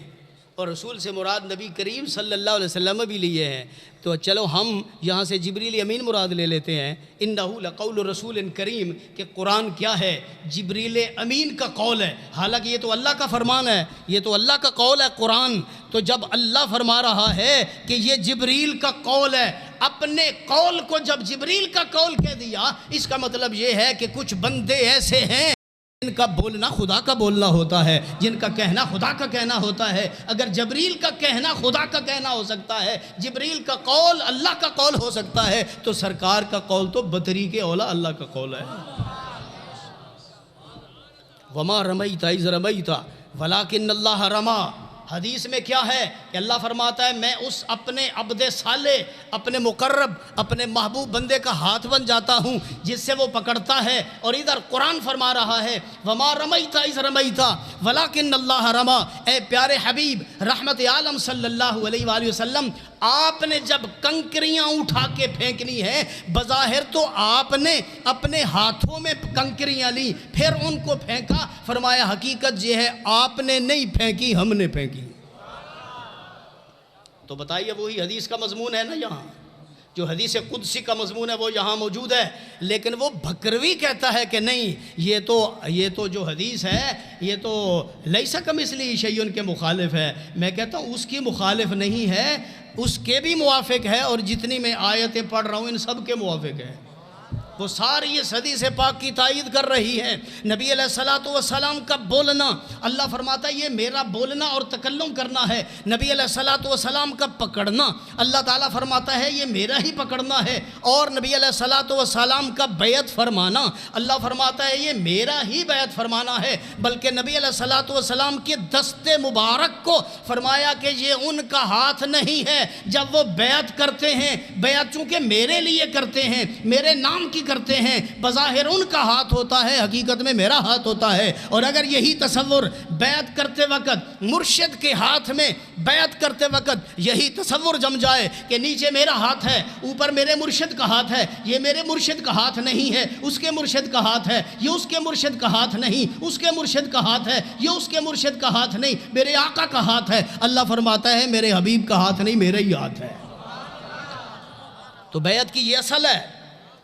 اور رسول سے مراد نبی کریم صلی اللہ علیہ وسلم بھی لیے ہیں، تو چلو ہم یہاں سے جبریل امین مراد لے لیتے ہیں۔ إِنَّهُ لَقَوْلُ رَسُولٍ كَرِيمٍ کہ قرآن کیا ہے؟ جبریل امین کا قول ہے، حالانکہ یہ تو اللہ کا فرمان ہے، یہ تو اللہ کا قول ہے قرآن۔ تو جب اللہ فرما رہا ہے کہ یہ جبریل کا قول ہے، اپنے قول کو جب جبریل کا قول کہہ دیا، اس کا مطلب یہ ہے کہ کچھ بندے ایسے ہیں جن کا بولنا خدا کا بولنا ہوتا ہے، جن کا کہنا خدا کا کہنا ہوتا ہے۔ اگر جبریل کا کہنا خدا کا کہنا ہو سکتا ہے، جبریل کا قول اللہ کا قول ہو سکتا ہے، تو سرکار کا قول تو بطریق اولا اللہ کا قول ہے۔ وَمَا رَمَيْتَ إِذْ رَمَيْتَ وَلَٰكِنَّ اللَّهَ رَمَىٰ۔ حدیث میں کیا ہے کہ اللہ فرماتا ہے میں اس اپنے عبد صالح، اپنے مقرب اپنے محبوب بندے کا ہاتھ بن جاتا ہوں جس سے وہ پکڑتا ہے. اور ادھر قرآن فرما رہا ہے وما رمیت اذ رمیت ولکن اللہ رما. اے پیارے حبیب رحمت عالم صلی اللہ علیہ وآلہ وسلم، آپ نے جب کنکریاں اٹھا کے پھینکنی ہے، بظاہر تو آپ نے اپنے ہاتھوں میں کنکریاں لی پھر ان کو پھینکا. فرمایا حقیقت یہ ہے آپ نے نہیں پھینکی، ہم نے پھینکی. تو بتائیے وہی حدیث کا مضمون ہے نا، یہاں جو حدیث قدسی کا مضمون ہے وہ یہاں موجود ہے. لیکن وہ بھکروی کہتا ہے کہ نہیں، یہ تو جو حدیث ہے یہ تو لیس کمثلہ شیء کے مخالف ہے. میں کہتا ہوں اس کی مخالف نہیں ہے، اس کے بھی موافق ہے، اور جتنی میں آیتیں پڑھ رہا ہوں ان سب کے موافق ہے. وہ ساری اس حدیث پاک کی تائید کر رہی ہے. نبی علیہ الصلوۃ والسلام کا بولنا، اللہ فرماتا ہے یہ میرا بولنا اور تکلم کرنا ہے. نبی علیہ الصلوۃ والسلام کا پکڑنا، اللہ تعالیٰ فرماتا ہے یہ میرا ہی پکڑنا ہے. اور نبی علیہ الصلوۃ والسلام کا بیعت فرمانا، اللہ فرماتا ہے یہ میرا ہی بیعت فرمانا ہے. بلکہ نبی علیہ الصلوۃ والسلام کے دست مبارک کو فرمایا کہ یہ ان کا ہاتھ نہیں ہے. جب وہ بیعت کرتے ہیں، بیعت چونکہ میرے لیے کرتے ہیں، میرے نام کی کرتے ہیں، بظاہر ان کا ہاتھ ہوتا ہے، حقیقت میں میرا ہاتھ ہوتا ہے. اور اگر یہی تصور بیعت کرتے وقت مرشد کے ہاتھ میں بیعت کرتے وقت یہی تصور جم جائے کہ نیچے میرا ہاتھ ہے، اوپر میرے مرشد کا ہاتھ ہے، یہ میرے مرشد کا ہاتھ نہیں ہے، اس کے مرشد کا ہاتھ ہے، یہ اس کے مرشد کا ہاتھ نہیں، اس کے مرشد کا ہاتھ ہے، یہ اس کے مرشد کا ہاتھ نہیں، میرے آقا کا ہاتھ ہے. اللہ فرماتا ہے میرے حبیب کا ہاتھ نہیں، میرا ہی ہاتھ ہے. تو بیعت کی یہ اصل ہے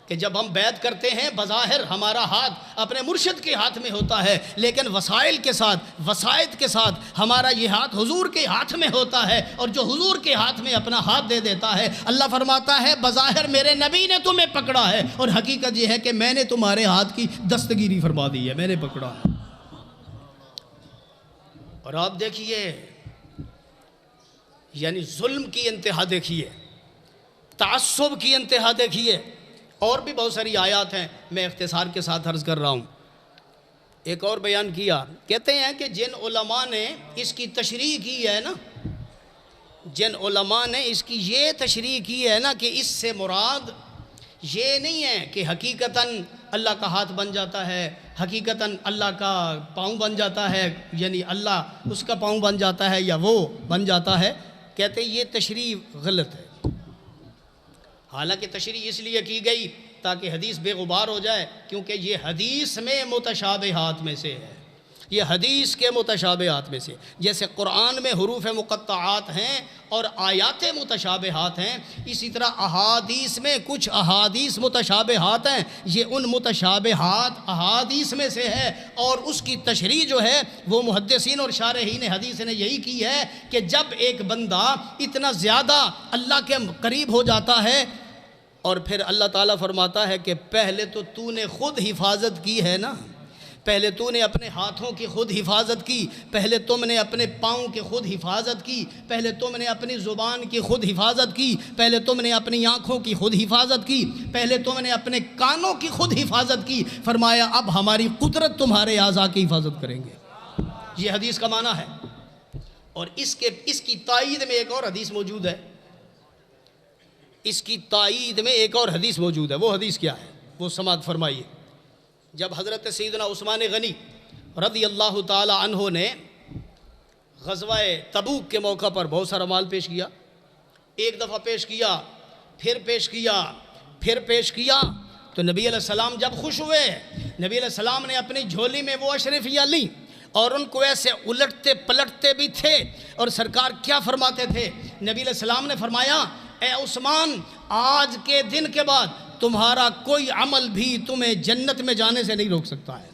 کہ جب ہم بیعت کرتے ہیں بظاہر ہمارا ہاتھ اپنے مرشد کے ہاتھ میں ہوتا ہے، لیکن وسائل کے ساتھ، وسائط کے ساتھ ہمارا یہ ہاتھ حضور کے ہاتھ میں ہوتا ہے. اور جو حضور کے ہاتھ میں اپنا ہاتھ دے دیتا ہے، اللہ فرماتا ہے بظاہر میرے نبی نے تمہیں پکڑا ہے، اور حقیقت یہ ہے کہ میں نے تمہارے ہاتھ کی دستگیری فرما دی ہے، میں نے پکڑا ہے. اور آپ دیکھیے یعنی ظلم کی انتہا دیکھیے، تعصب کی انتہا دیکھیے. اور بھی بہت ساری آیات ہیں، میں اختصار کے ساتھ عرض کر رہا ہوں. ایک اور بیان کیا، کہتے ہیں کہ جن علماء نے اس کی تشریح کی ہے نا، جن علماء نے اس کی یہ تشریح کی ہے نا کہ اس سے مراد یہ نہیں ہے کہ حقیقتاً اللہ کا ہاتھ بن جاتا ہے، حقیقتاً اللہ کا پاؤں بن جاتا ہے، یعنی اللہ اس کا پاؤں بن جاتا ہے یا وہ بن جاتا ہے. کہتے ہیں یہ تشریح غلط ہے. حالانکہ تشریح اس لیے کی گئی تاکہ حدیث بے غبار ہو جائے، کیونکہ یہ حدیث میں متشابہات میں سے ہے، یہ حدیث کے متشابہات میں سے. جیسے قرآن میں حروف مقطعات ہیں اور آیات متشابہات ہیں، اسی طرح احادیث میں کچھ احادیث متشابہات ہیں، یہ ان متشابہات احادیث میں سے ہے. اور اس کی تشریح جو ہے وہ محدثین اور شارحین حدیث نے یہی کی ہے کہ جب ایک بندہ اتنا زیادہ اللہ کے قریب ہو جاتا ہے اور پھر اللہ تعالیٰ فرماتا ہے کہ پہلے تو نے خود حفاظت کی ہے نا، پہلے تو نے اپنے ہاتھوں کی خود حفاظت کی، پہلے تم نے اپنے پاؤں کی خود حفاظت کی، پہلے تم نے اپنی زبان کی خود حفاظت کی، پہلے تم نے اپنی آنکھوں کی خود حفاظت کی، پہلے تم نے اپنے کانوں کی خود حفاظت کی. فرمایا اب ہماری قدرت تمہارے اعضاء کی حفاظت کریں گے. یہ حدیث کا معنی ہے. اور اس کی تائید میں ایک اور حدیث موجود ہے، اس کی تائید میں ایک اور حدیث موجود ہے. وہ حدیث کیا ہے وہ سماعت فرمائیے. جب حضرت سیدنا عثمان غنی رضی اللہ تعالی عنہ نے غزوہ تبوک کے موقع پر بہت سارا مال پیش کیا، ایک دفعہ پیش کیا، پھر پیش کیا، پھر پیش کیا، تو نبی علیہ السلام جب خوش ہوئے، نبی علیہ السلام نے اپنی جھولی میں وہ اشرفیاں لیں اور ان کو ایسے الٹتے پلٹتے بھی تھے. اور سرکار کیا فرماتے تھے؟ نبی علیہ السلام نے فرمایا اے عثمان، آج کے دن کے بعد تمہارا کوئی عمل بھی تمہیں جنت میں جانے سے نہیں روک سکتا ہے.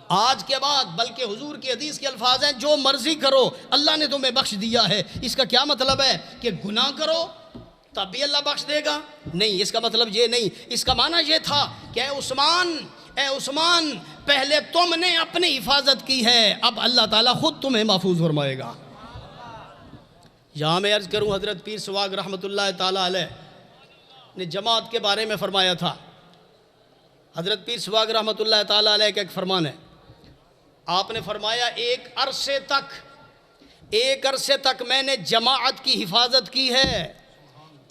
آج کے بعد، بلکہ حضور کی حدیث کے الفاظ ہیں جو مرضی کرو اللہ نے تمہیں بخش دیا ہے. اس کا کیا مطلب ہے کہ گناہ کرو تب بھی اللہ بخش دے گا؟ نہیں، اس کا مطلب یہ نہیں. اس کا معنی یہ تھا کہ اے عثمان پہلے تم نے اپنی حفاظت کی ہے، اب اللہ تعالیٰ خود تمہیں محفوظ فرمائے گا. یہاں میں عرض کروں، حضرت پیر سواگ رحمۃ اللہ تعالیٰ علیہ نے جماعت کے بارے میں فرمایا تھا. حضرت پیر سواگ رحمۃ اللہ تعالیٰ علیہ کا ایک فرمان ہے. آپ نے فرمایا ایک عرصے تک میں نے جماعت کی حفاظت کی ہے،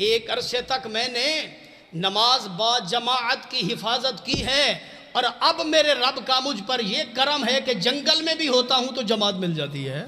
ایک عرصے تک میں نے نماز با جماعت کی حفاظت کی ہے، اور اب میرے رب کا مجھ پر یہ کرم ہے کہ جنگل میں بھی ہوتا ہوں تو جماعت مل جاتی ہے۔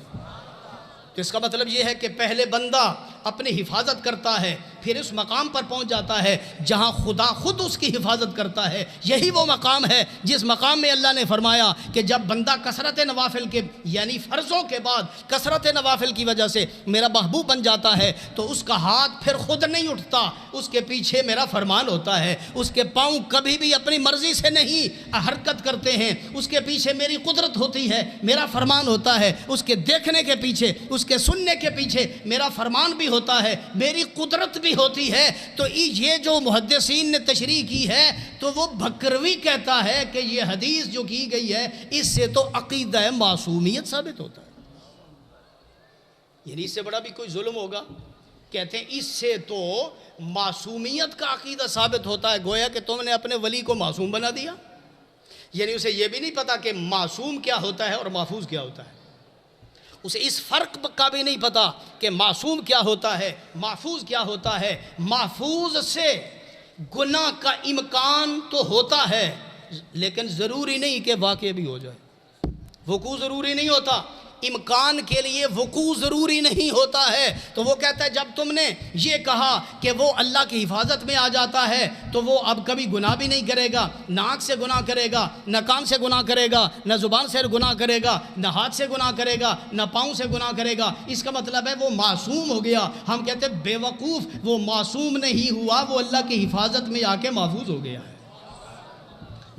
تو اس کا مطلب یہ ہے کہ پہلے بندہ اپنی حفاظت کرتا ہے، پھر اس مقام پر پہنچ جاتا ہے جہاں خدا خود اس کی حفاظت کرتا ہے۔ یہی وہ مقام ہے جس مقام میں اللہ نے فرمایا کہ جب بندہ کثرت نوافل کے یعنی فرضوں کے بعد کثرت نوافل کی وجہ سے میرا محبوب بن جاتا ہے تو اس کا ہاتھ پھر خود نہیں اٹھتا، اس کے پیچھے میرا فرمان ہوتا ہے، اس کے پاؤں کبھی بھی اپنی مرضی سے نہیں حرکت کرتے ہیں، اس کے پیچھے میری قدرت ہوتی ہے، میرا فرمان ہوتا ہے، اس کے دیکھنے کے پیچھے، اس کے سننے کے پیچھے میرا فرمان بھی ہوتا ہے، میری قدرت بھی ہوتی ہے۔ تو یہ جو محدثین نے تشریح کی ہے تو وہ بکروی کہتا ہے کہ یہ حدیث جو کی گئی ہے اس سے تو عقیدہ معصومیت ثابت ہوتا ہے، یعنی اس سے بڑا بھی کوئی ظلم ہوگا؟ کہتے ہیں اس سے تو معصومیت کا عقیدہ ثابت ہوتا ہے، گویا کہ تم نے اپنے ولی کو معصوم بنا دیا، یعنی اسے یہ بھی نہیں پتا کہ معصوم کیا ہوتا ہے اور محفوظ کیا ہوتا ہے، اسے اس فرق کا بھی نہیں پتا کہ معصوم کیا ہوتا ہے، محفوظ کیا ہوتا ہے۔ محفوظ سے گناہ کا امکان تو ہوتا ہے لیکن ضروری نہیں کہ واقع بھی ہو جائے، وقوع ضروری نہیں ہوتا، امکان کے لیے وقوع ضروری نہیں ہوتا ہے۔ تو وہ کہتا ہے جب تم نے یہ کہا کہ وہ اللہ کی حفاظت میں آ جاتا ہے تو وہ اب کبھی گناہ بھی نہیں کرے گا، نہ آنکھ سے گناہ کرے گا، نہ کان سے گناہ کرے گا، نہ زبان سے گناہ کرے گا، نہ ہاتھ سے گناہ کرے گا، نہ پاؤں سے گناہ کرے گا، اس کا مطلب ہے وہ معصوم ہو گیا۔ ہم کہتے ہیں بے وقوف، وہ معصوم نہیں ہوا، وہ اللہ کی حفاظت میں آ کے محفوظ ہو گیا ہے۔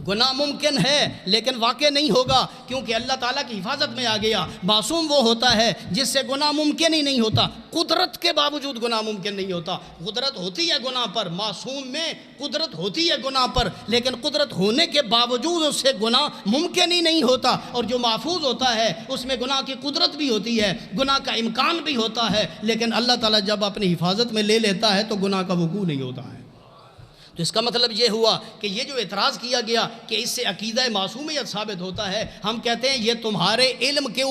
گناہ ممکن ہے لیکن واقع نہیں ہوگا کیونکہ اللہ تعالیٰ کی حفاظت میں آ گیا۔ معصوم وہ ہوتا ہے جس سے گناہ ممکن ہی نہیں ہوتا، قدرت کے باوجود گناہ ممکن نہیں ہوتا۔ قدرت ہوتی ہے گناہ پر، معصوم میں قدرت ہوتی ہے گناہ پر، لیکن قدرت ہونے کے باوجود اس سے گناہ ممکن ہی نہیں ہوتا۔ اور جو محفوظ ہوتا ہے اس میں گناہ کی قدرت بھی ہوتی ہے، گناہ کا امکان بھی ہوتا ہے، لیکن اللہ تعالیٰ جب اپنی حفاظت میں لے لیتا ہے تو گناہ کا وقوع نہیں ہوتا ہے۔ تو اس کا مطلب یہ ہوا کہ یہ جو اعتراض کیا گیا کہ اس سے عقیدہ معصومیت ثابت ہوتا ہے، ہم کہتے ہیں یہ تمہارے علم کے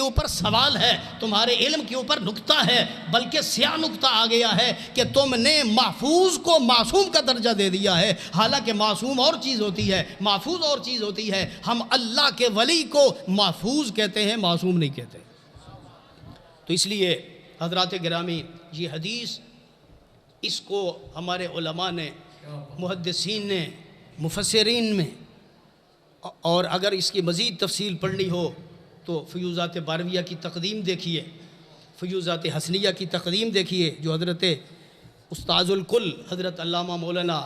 اوپر سوال ہے، تمہارے علم کے اوپر نکتہ ہے، بلکہ سیاہ نکتہ آ گیا ہے کہ تم نے محفوظ کو معصوم کا درجہ دے دیا ہے، حالانکہ معصوم اور چیز ہوتی ہے، محفوظ اور چیز ہوتی ہے۔ ہم اللہ کے ولی کو محفوظ کہتے ہیں، معصوم نہیں کہتے۔ تو اس لیے حضرات گرامی یہ حدیث، اس کو ہمارے علماء نے، محدثین نے، مفسرین میں، اور اگر اس کی مزید تفصیل پڑھنی ہو تو فیوزات بارویہ کی تقدیم دیکھیے، فیوزات حسنیہ کی تقدیم دیکھیے جو حضرت استاذ الکل حضرت علامہ مولانا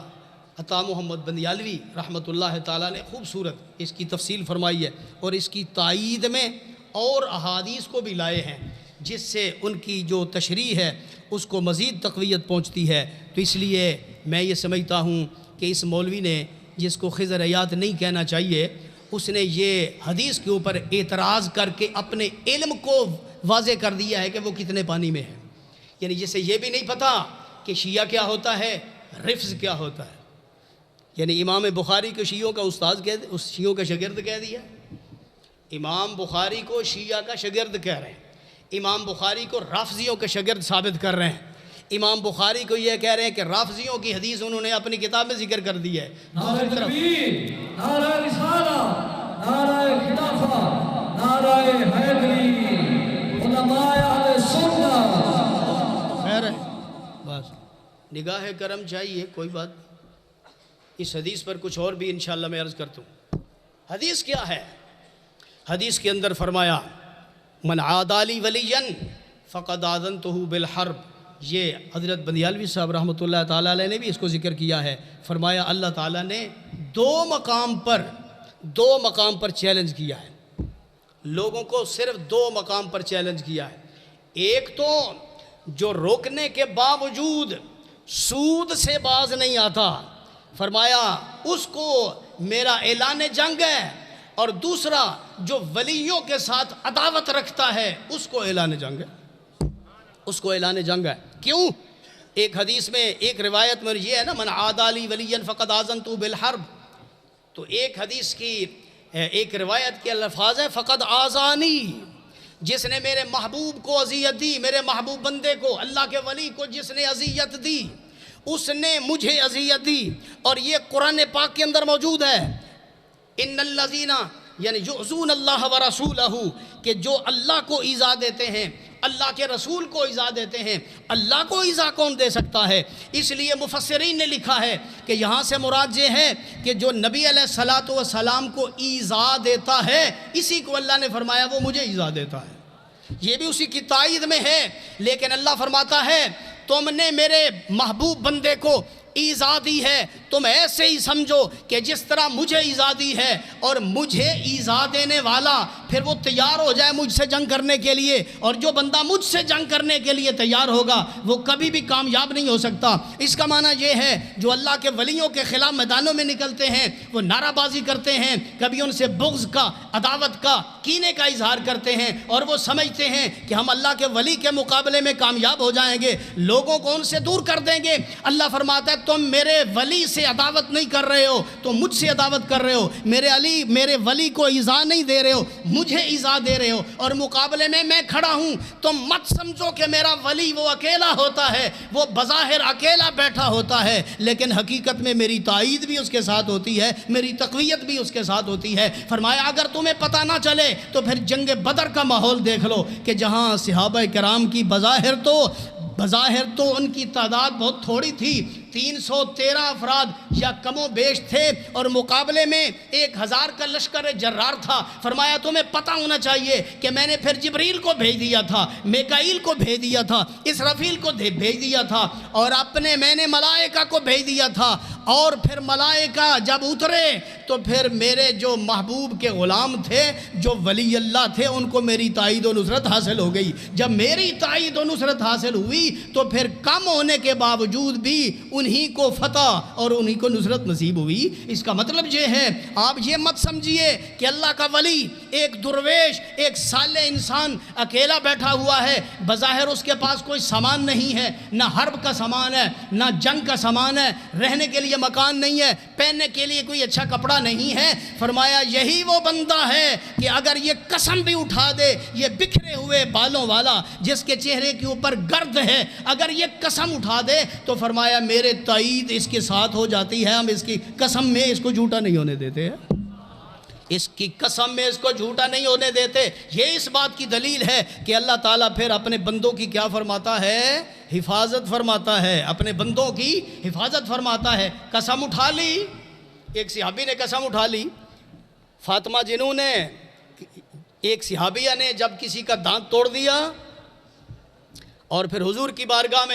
عطا محمد بندیالوی رحمۃ اللہ تعالیٰ نے خوبصورت اس کی تفصیل فرمائی ہے، اور اس کی تائید میں اور احادیث کو بھی لائے ہیں جس سے ان کی جو تشریح ہے اس کو مزید تقویت پہنچتی ہے۔ تو اس لیے میں یہ سمجھتا ہوں کہ اس مولوی نے، جس کو خضر حیات نہیں کہنا چاہیے، اس نے یہ حدیث کے اوپر اعتراض کر کے اپنے علم کو واضح کر دیا ہے کہ وہ کتنے پانی میں ہے، یعنی جسے یہ بھی نہیں پتا کہ شیعہ کیا ہوتا ہے، رفض کیا ہوتا ہے، یعنی امام بخاری کو شیعوں کا استاذ شیعوں کا شاگرد کہہ دیا، امام بخاری کو شیعہ کا شاگرد کہہ رہے ہیں، امام بخاری کو رافضیوں کے شاگرد ثابت کر رہے ہیں، امام بخاری کو یہ کہہ رہے ہیں کہ رافضیوں کی حدیث انہوں نے اپنی کتاب میں ذکر کر دی ہے۔ نعرہ تکبیر، نعرہ رسالہ، نعرہ خلافہ، نعرہ حیدری، علماء اہل سنت۔ خیر ہے، بس نگاہ کرم چاہیے، کوئی بات نہیں۔ اس حدیث پر کچھ اور بھی انشاءاللہ میں عرض کرتا ہوں۔ حدیث کیا ہے؟ حدیث کے اندر فرمایا من عادی لی ولیا فقد آذنتہ بالحرب، یہ حضرت بندیالوی صاحب رحمۃ اللہ تعالیٰ علیہ نے بھی اس کو ذکر کیا ہے۔ فرمایا اللہ تعالیٰ نے دو مقام پر چیلنج کیا ہے، لوگوں کو صرف دو مقام پر چیلنج کیا ہے۔ ایک تو جو روکنے کے باوجود سود سے باز نہیں آتا، فرمایا اس کو میرا اعلان جنگ ہے، اور دوسرا جو ولیوں کے ساتھ عداوت رکھتا ہے اس کو اعلان جنگ ہے، اس کو اعلان جنگ ہے۔ کیوں؟ ایک حدیث میں، ایک روایت میں یہ ہے نا من عادی لی ولیا فقد آذنتہ بالحرب، تو ایک حدیث کی ایک روایت کے الفاظ ہیں فقد آذانی، جس نے میرے محبوب کو اذیت دی، میرے محبوب بندے کو، اللہ کے ولی کو جس نے اذیت دی، اس نے مجھے اذیت دی۔ اور یہ قرآن پاک کے اندر موجود ہے، ان الذین یعنی یؤذون اللہ ورسولہ، کہ جو اللہ کو ایذا دیتے ہیں، اللہ کے رسول کو ایذا دیتے ہیں، اللہ کو ایذا کون دے سکتا ہے؟ اس لیے مفسرین نے لکھا ہے کہ یہاں سے مراد یہ ہے کہ جو نبی علیہ الصلاۃ والسلام کو ایذا دیتا ہے، اسی کو اللہ نے فرمایا وہ مجھے ایذا دیتا ہے، یہ بھی اسی کی تائید میں ہے۔ لیکن اللہ فرماتا ہے تم نے میرے محبوب بندے کو ایذا دی ہے، تم ایسے ہی سمجھو کہ جس طرح مجھے ایذا دی ہے، اور مجھے ایذا دینے والا پھر وہ تیار ہو جائے مجھ سے جنگ کرنے کے لیے، اور جو بندہ مجھ سے جنگ کرنے کے لیے تیار ہوگا وہ کبھی بھی کامیاب نہیں ہو سکتا۔ اس کا معنی یہ ہے جو اللہ کے ولیوں کے خلاف میدانوں میں نکلتے ہیں، وہ نعرہ بازی کرتے ہیں، کبھی ان سے بغض کا، عداوت کا، کینے کا اظہار کرتے ہیں، اور وہ سمجھتے ہیں کہ ہم اللہ کے ولی کے مقابلے میں کامیاب ہو جائیں گے، لوگوں کو ان سے دور کر دیں گے۔ اللہ فرماتا ہے تم میرے ولی سے عداوت نہیں کر رہے ہو، تم مجھ سے عداوت کر رہے ہو، میرے ولی کو ایذا نہیں دے رہے ہو، مجھے ایذا دے رہے ہو، اور مقابلے میں میں کھڑا ہوں۔ تم مت سمجھو کہ میرا ولی وہ اکیلا ہوتا ہے، وہ بظاہر اکیلا بیٹھا ہوتا ہے، لیکن حقیقت میں میری تائید بھی اس کے ساتھ ہوتی ہے، میری تقویت بھی اس کے ساتھ ہوتی ہے۔ فرمایا اگر تمہیں پتہ نہ چلے تو پھر جنگ بدر کا ماحول دیکھ لو کہ جہاں صحابہ کرام کی بظاہر تو ان کی تعداد بہت تھوڑی تھی، 313 افراد یا کم و بیش تھے، اور مقابلے میں 1000 کا لشکر جرار تھا۔ فرمایا تمہیں پتہ ہونا چاہیے کہ میں نے پھر جبریل کو بھیج دیا تھا، میکائیل کو بھیج دیا تھا، اسرافیل کو بھیج دیا تھا، اور میں نے ملائکہ کو بھیج دیا تھا، اور پھر ملائکہ جب اترے تو پھر میرے جو محبوب کے غلام تھے، جو ولی اللہ تھے، ان کو میری تائید و نصرت حاصل ہو گئی۔ جب میری تائید و نصرت حاصل ہوئی تو پھر کم ہونے کے باوجود بھی انہی کو فتح اور انہی کو نصرت نصیب ہوئی۔ اس کا مطلب یہ ہے، آپ یہ مت سمجھیے کہ اللہ کا ولی ایک درویش، ایک صالح انسان اکیلا بیٹھا ہوا ہے، بظاہر اس کے پاس کوئی سامان نہیں ہے، نہ حرب کا سامان ہے، نہ جنگ کا سامان ہے، رہنے کے لیے مکان نہیں ہے، پہننے کے لیے کوئی اچھا کپڑا نہیں ہے۔ فرمایا یہی وہ بندہ ہے کہ اگر یہ قسم بھی اٹھا دے، یہ بکھرے ہوئے بالوں والا جس کے چہرے کے اوپر گرد ہے، اگر یہ قسم اٹھا دے تو فرمایا میرے تائید اس کے ساتھ ہو جاتی ہے، ہم اس کی قسم میں اس کو جھوٹا نہیں ہونے دیتے ہیں، اس کی قسم میں اس کو جھوٹا نہیں ہونے دیتے۔ یہ اس بات کی دلیل ہے کہ اللہ تعالیٰ پھر اپنے بندوں کی کیا فرماتا ہے؟ حفاظت فرماتا ہے، اپنے بندوں کی حفاظت فرماتا ہے۔ قسم اٹھا لی، ایک صحابی نے قسم اٹھا لی، فاطمہ جنوں نے، ایک صحابیہ نے جب کسی کا دانت توڑ دیا اور پھر حضور کی بارگاہ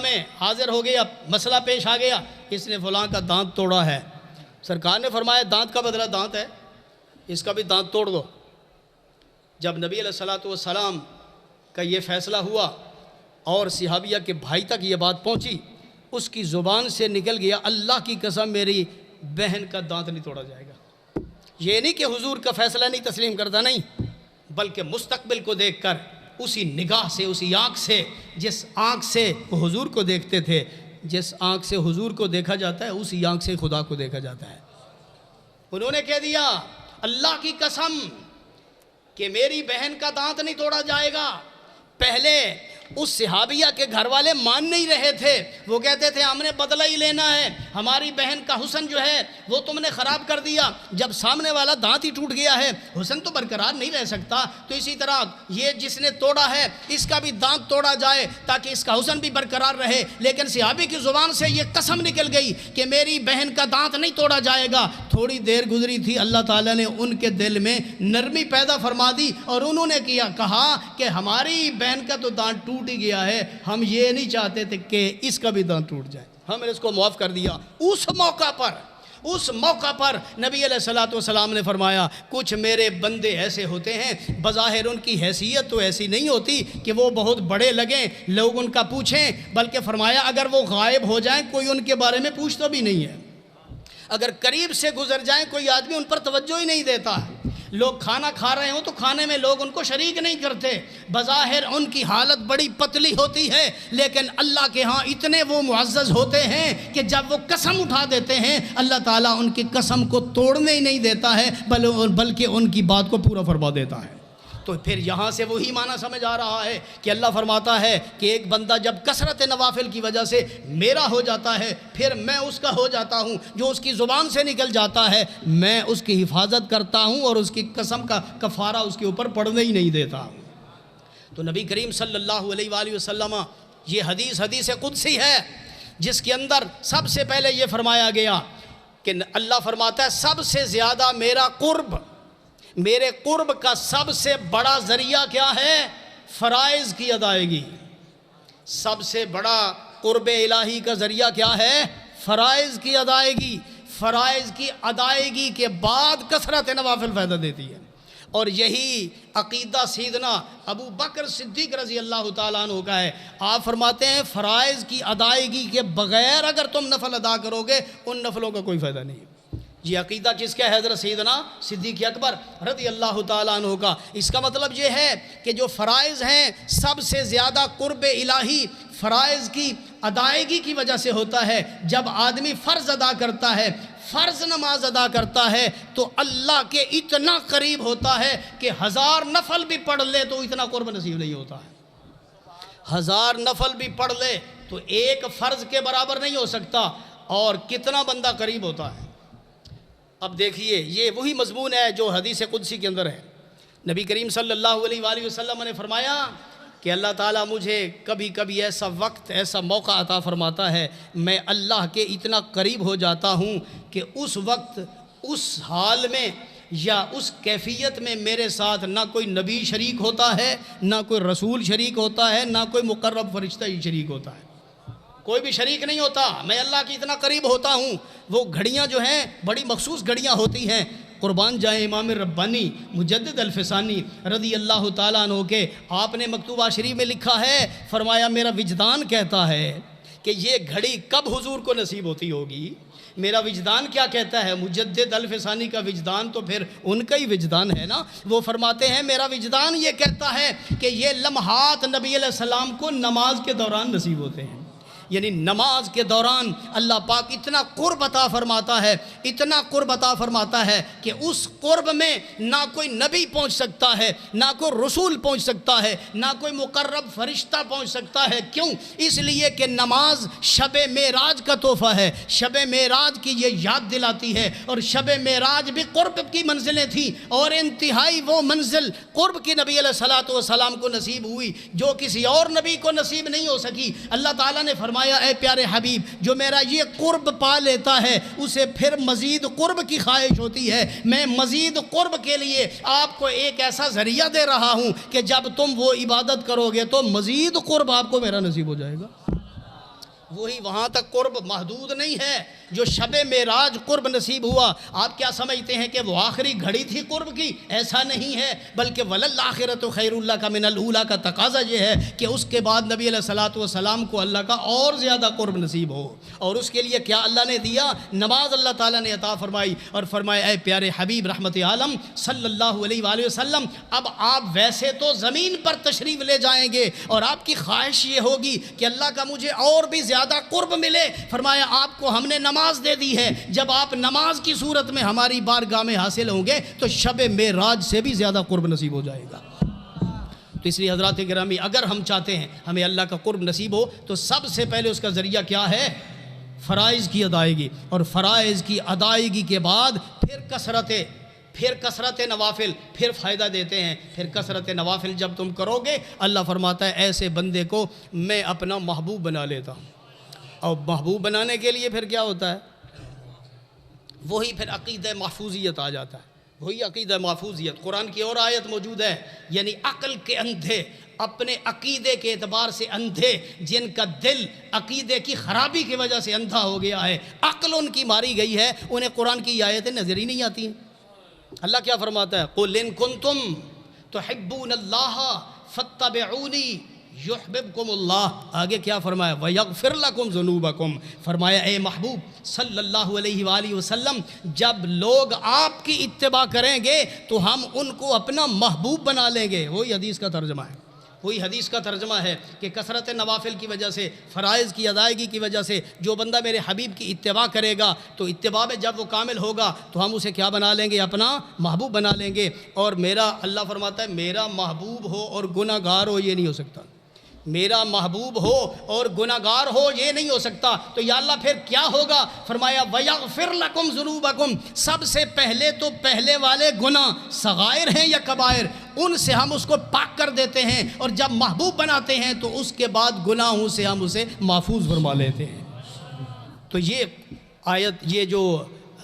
میں حاضر ہو گیا، مسئلہ پیش آ گیا، اس نے فلاں کا دانت توڑا ہے، سرکار نے فرمایا دانت کا بدلہ دانت ہے، اس کا بھی دانت توڑ دو۔ جب نبی علیہ الصلوۃ والسلام کا یہ فیصلہ ہوا اور صحابیہ کے بھائی تک یہ بات پہنچی، اس کی زبان سے نکل گیا اللہ کی قسم میری بہن کا دانت نہیں توڑا جائے گا۔ یہ نہیں کہ حضور کا فیصلہ نہیں تسلیم کرتا، نہیں، بلکہ مستقبل کو دیکھ کر اسی نگاہ سے، اسی آنکھ سے، جس آنکھ سے وہ حضور کو دیکھتے تھے، جس آنکھ سے حضور کو دیکھا جاتا ہے اسی آنکھ سے خدا کو دیکھا جاتا ہے۔ انہوں نے کہہ دیا اللہ کی قسم کہ میری بہن کا دانت نہیں توڑا جائے گا۔ پہلے اس صحابیہ کے گھر والے مان نہیں رہے تھے، وہ کہتے تھے ہم نے بدلہ ہی لینا ہے، ہماری بہن کا حسن جو ہے وہ تم نے خراب کر دیا، جب سامنے والا دانت ہی ٹوٹ گیا ہے حسن تو برقرار نہیں رہ سکتا، تو اسی طرح یہ جس نے توڑا ہے اس کا بھی دانت توڑا جائے تاکہ اس کا حسن بھی برقرار رہے۔ لیکن صحابی کی زبان سے یہ قسم نکل گئی کہ میری بہن کا دانت نہیں توڑا جائے گا۔ تھوڑی دیر گزری تھی، اللہ تعالیٰ نے ان کے دل میں نرمی پیدا فرما دی اور انہوں نے کہا کہ ہماری بہن کا تو دانت ٹوٹ ہی گیا ہے، ہم یہ نہیں چاہتے تھے کہ اس کا بھی دانت ٹوٹ جائے، ہم نے اس کو معاف کر دیا۔ اس موقع پر نبی علیہ الصلوۃ والسلام نے فرمایا کچھ میرے بندے ایسے ہوتے ہیں بظاہر ان کی حیثیت تو ایسی نہیں ہوتی کہ وہ بہت بڑے لگیں، لوگ ان کا پوچھیں، بلکہ فرمایا اگر وہ غائب ہو جائیں کوئی ان کے بارے میں پوچھتا بھی نہیں ہے، اگر قریب سے گزر جائیں کوئی آدمی ان پر توجہ ہی نہیں دیتا، لوگ کھانا کھا رہے ہوں تو کھانے میں لوگ ان کو شریک نہیں کرتے، بظاہر ان کی حالت بڑی پتلی ہوتی ہے، لیکن اللہ کے ہاں اتنے وہ معزز ہوتے ہیں کہ جب وہ قسم اٹھا دیتے ہیں اللہ تعالیٰ ان کی قسم کو توڑنے ہی نہیں دیتا ہے، بلکہ ان کی بات کو پورا فرما دیتا ہے۔ تو پھر یہاں سے وہی معنی سمجھ آ رہا ہے کہ اللہ فرماتا ہے کہ ایک بندہ جب کثرت نوافل کی وجہ سے میرا ہو جاتا ہے پھر میں اس کا ہو جاتا ہوں، جو اس کی زبان سے نکل جاتا ہے میں اس کی حفاظت کرتا ہوں اور اس کی قسم کا کفارہ اس کے اوپر پڑھنے ہی نہیں دیتا ہوں۔ تو نبی کریم صلی اللہ علیہ وآلہ وسلم یہ حدیث قدسی ہے جس کے اندر سب سے پہلے یہ فرمایا گیا کہ اللہ فرماتا ہے سب سے زیادہ میرے قرب کا سب سے بڑا ذریعہ کیا ہے؟ فرائض کی ادائیگی۔ سب سے بڑا قرب الہی کا ذریعہ کیا ہے؟ فرائض کی ادائیگی۔ فرائض کی ادائیگی کے بعد کثرت نوافل فائدہ دیتی ہے، اور یہی عقیدہ سیدنا ابو بکر صدیق رضی اللہ تعالیٰ عنہ کا ہے۔ آپ فرماتے ہیں فرائض کی ادائیگی کے بغیر اگر تم نفل ادا کرو گے ان نفلوں کا کوئی فائدہ نہیں۔ یہ عقیدہ کس کا ہے؟ حضرت سیدنا صدیق اکبر رضی اللہ تعالیٰ عنہ کا۔ اس کا مطلب یہ ہے کہ جو فرائض ہیں سب سے زیادہ قرب الہی فرائض کی ادائیگی کی وجہ سے ہوتا ہے۔ جب آدمی فرض ادا کرتا ہے، فرض نماز ادا کرتا ہے تو اللہ کے اتنا قریب ہوتا ہے کہ 1000 نفل بھی پڑھ لے تو اتنا قرب نصیب نہیں ہوتا ہے۔ 1000 نفل بھی پڑھ لے تو ایک فرض کے برابر نہیں ہو سکتا، اور کتنا بندہ قریب ہوتا ہے۔ اب دیکھیے یہ وہی مضمون ہے جو حدیث قدسی کے اندر ہے۔ نبی کریم صلی اللہ علیہ وآلہ وسلم نے فرمایا کہ اللہ تعالیٰ مجھے کبھی کبھی ایسا وقت ایسا موقع عطا فرماتا ہے میں اللہ کے اتنا قریب ہو جاتا ہوں کہ اس وقت اس حال میں یا اس کیفیت میں میرے ساتھ نہ کوئی نبی شریک ہوتا ہے، نہ کوئی رسول شریک ہوتا ہے، نہ کوئی مقرب فرشتہ ہی شریک ہوتا ہے، کوئی بھی شریک نہیں ہوتا۔ میں اللہ کی اتنا قریب ہوتا ہوں۔ وہ گھڑیاں جو ہیں بڑی مخصوص گھڑیاں ہوتی ہیں، قربان جائیں امام ربانی مجدد الفسانی رضی اللہ تعالیٰ عنہ کے، آپ نے مکتوبہ شریف میں لکھا ہے، فرمایا میرا وجدان کہتا ہے کہ یہ گھڑی کب حضور کو نصیب ہوتی ہوگی۔ میرا وجدان کیا کہتا ہے؟ مجدد الفسانی کا وجدان تو پھر ان کا ہی وجدان ہے نا۔ وہ فرماتے ہیں میرا وجدان یہ کہتا ہے کہ یہ لمحات نبی علیہ السلام کو نماز کے دوران نصیب ہوتے ہیں، یعنی نماز کے دوران اللہ پاک اتنا قرب عطا فرماتا ہے، اتنا قرب عطا فرماتا ہے کہ اس قرب میں نہ کوئی نبی پہنچ سکتا ہے، نہ کوئی رسول پہنچ سکتا ہے، نہ کوئی مقرب فرشتہ پہنچ سکتا ہے۔ کیوں؟ اس لیے کہ نماز شب معراج کا تحفہ ہے، شب معراج کی یہ یاد دلاتی ہے، اور شب معراج بھی قرب کی منزلیں تھیں، اور انتہائی وہ منزل قرب کی نبی علیہ السلام کو نصیب ہوئی جو کسی اور نبی کو نصیب نہیں ہو سکی۔ اللہ تعالیٰ نے فرمایا اے پیارے حبیب جو میرا یہ قرب پا لیتا ہے اسے پھر مزید قرب کی خواہش ہوتی ہے، میں مزید قرب کے لیے آپ کو ایک ایسا ذریعہ دے رہا ہوں کہ جب تم وہ عبادت کرو گے تو مزید قرب آپ کو میرا نصیب ہو جائے گا۔ وہی وہاں تک قرب محدود نہیں ہے جو شب معراج قرب نصیب ہوا۔ آپ کیا سمجھتے ہیں کہ وہ آخری گھڑی تھی قرب کی؟ ایسا نہیں ہے، بلکہ وَلَلْآخِرَةُ خَيْرٌ لَكَ مِنَ الْأُولَىٰ کا تقاضا یہ ہے کہ اس کے بعد نبی علیہ السلام کو اللہ کا اور زیادہ قرب نصیب ہو، اور اس کے لیے کیا اللہ نے دیا؟ نماز اللہ تعالیٰ نے عطا فرمائی، اور فرمایا اے پیارے حبیب رحمت عالم صلی اللہ علیہ وآلہ وسلم اب آپ ویسے تو زمین پر تشریف لے جائیں گے اور آپ کی خواہش یہ ہوگی کہ اللہ کا مجھے اور بھی زیادہ قرب ملے۔ فرمایا آپ کو ہم نے نماز دے دی ہے، جب آپ نماز کی صورت میں ہماری بارگاہ میں حاصل ہوں گے تو شب معراج سے بھی زیادہ قرب نصیب ہو جائے گا۔ تو اس لیے حضرات گرامی اگر ہم چاہتے ہیں ہمیں اللہ کا قرب نصیب ہو تو سب سے پہلے اس کا ذریعہ کیا ہے؟ فرائض کی ادائیگی، اور فرائض کی ادائیگی کے بعد پھر کثرت نوافل پھر فائدہ دیتے ہیں۔ پھر کثرت نوافل جب تم کرو گے اللہ فرماتا ہے ایسے بندے کو میں اپنا محبوب بنا لیتا ہوں، اور محبوب بنانے کے لیے پھر کیا ہوتا ہے؟ وہی پھر عقیدہ محفوظیت آ جاتا ہے، وہی عقیدہ محفوظیت۔ قرآن کی اور آیت موجود ہے، یعنی عقل کے اندھے، اپنے عقیدے کے اعتبار سے اندھے، جن کا دل عقیدے کی خرابی کی وجہ سے اندھا ہو گیا ہے، عقل ان کی ماری گئی ہے، انہیں قرآن کی آیتیں نظر ہی نہیں آتی ہیں۔ اللہ کیا فرماتا ہے؟ قُلْ إِن كُنتُمْ تُحِبُّونَ اللَّهَ فَاتَّبِعُونِي یحببکم اللہ۔ آگے کیا فرمایا؟ وَيَغْفِرْ لَكُمْ ذُنُوبَكُمْ۔ فرمایا اے محبوب صلی اللہ علیہ وآلہ وسلم جب لوگ آپ کی اتباع کریں گے تو ہم ان کو اپنا محبوب بنا لیں گے۔ وہی حدیث کا ترجمہ ہے، وہی حدیث کا ترجمہ ہے کہ کثرت نوافل کی وجہ سے، فرائض کی ادائیگی کی وجہ سے جو بندہ میرے حبیب کی اتباع کرے گا تو اتباع میں جب وہ کامل ہوگا تو ہم اسے کیا بنا لیں گے؟ اپنا محبوب بنا لیں گے۔ اور میرا اللہ فرماتا ہے میرا محبوب ہو اور گناہ گار ہو یہ نہیں ہو سکتا، میرا محبوب ہو اور گناہ گار ہو یہ نہیں ہو سکتا۔ تو یا اللہ پھر کیا ہوگا؟ فرمایا وَيَغْفِرْ لَكُمْ ذُنُوبَكُمْ، سب سے پہلے تو پہلے والے گناہ صغائر ہیں یا کبائر، ان سے ہم اس کو پاک کر دیتے ہیں، اور جب محبوب بناتے ہیں تو اس کے بعد گناہوں سے ہم اسے محفوظ فرما لیتے ہیں۔ تو یہ آیت، یہ جو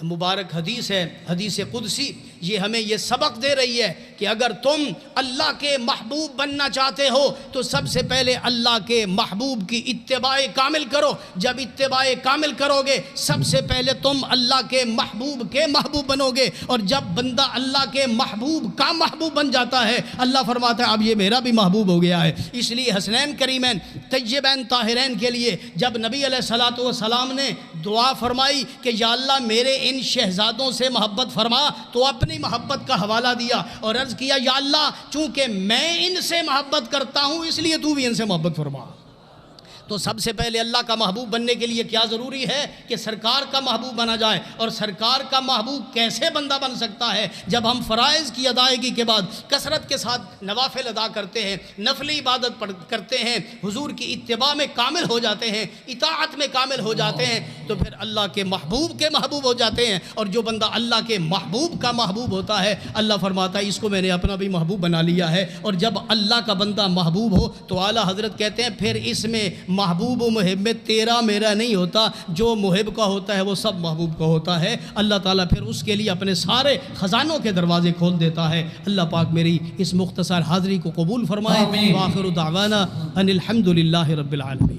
مبارک حدیث ہے، حدیث قدسی، یہ ہمیں یہ سبق دے رہی ہے کہ اگر تم اللہ کے محبوب بننا چاہتے ہو تو سب سے پہلے اللہ کے محبوب کی اتباع کامل کرو۔ جب اتباع کامل کرو گے سب سے پہلے تم اللہ کے محبوب بنو گے، اور جب بندہ اللہ کے محبوب کا محبوب بن جاتا ہے اللہ فرماتا ہے اب یہ میرا بھی محبوب ہو گیا ہے۔ اس لیے حسنین کریمین طیبین طاہرین کے لیے جب نبی علیہ الصلوۃ والسلام نے دعا فرمائی کہ یا اللہ میرے ان شہزادوں سے محبت فرما، تو اپنی محبت کا حوالہ دیا اور عرض کیا یا اللہ چونکہ میں ان سے محبت کرتا ہوں اس لیے تو بھی ان سے محبت فرما۔ تو سب سے پہلے اللہ کا محبوب بننے کے لیے کیا ضروری ہے کہ سرکار کا محبوب بنا جائے۔ اور سرکار کا محبوب کیسے بندہ بن سکتا ہے؟ جب ہم فرائض کی ادائیگی کے بعد کثرت کے ساتھ نوافل ادا کرتے ہیں، نفلی عبادت کرتے ہیں، حضور کی اتباع میں کامل ہو جاتے ہیں، اطاعت میں کامل ہو جاتے ہیں، تو پھر اللہ کے محبوب ہو جاتے ہیں۔ اور جو بندہ اللہ کے محبوب کا محبوب ہوتا ہے اللہ فرماتا ہے اس کو میں نے اپنا بھی محبوب بنا لیا ہے۔ اور جب اللہ کا بندہ محبوب ہو تو اعلیٰ حضرت کہتے ہیں پھر اس میں محبوب و محب میں تیرا میرا نہیں ہوتا، جو محب کا ہوتا ہے وہ سب محبوب کا ہوتا ہے۔ اللہ تعالیٰ پھر اس کے لیے اپنے سارے خزانوں کے دروازے کھول دیتا ہے۔ اللہ پاک میری اس مختصر حاضری کو قبول فرمائے۔ وآخر دعوانا ان الحمد للہ رب العالمین۔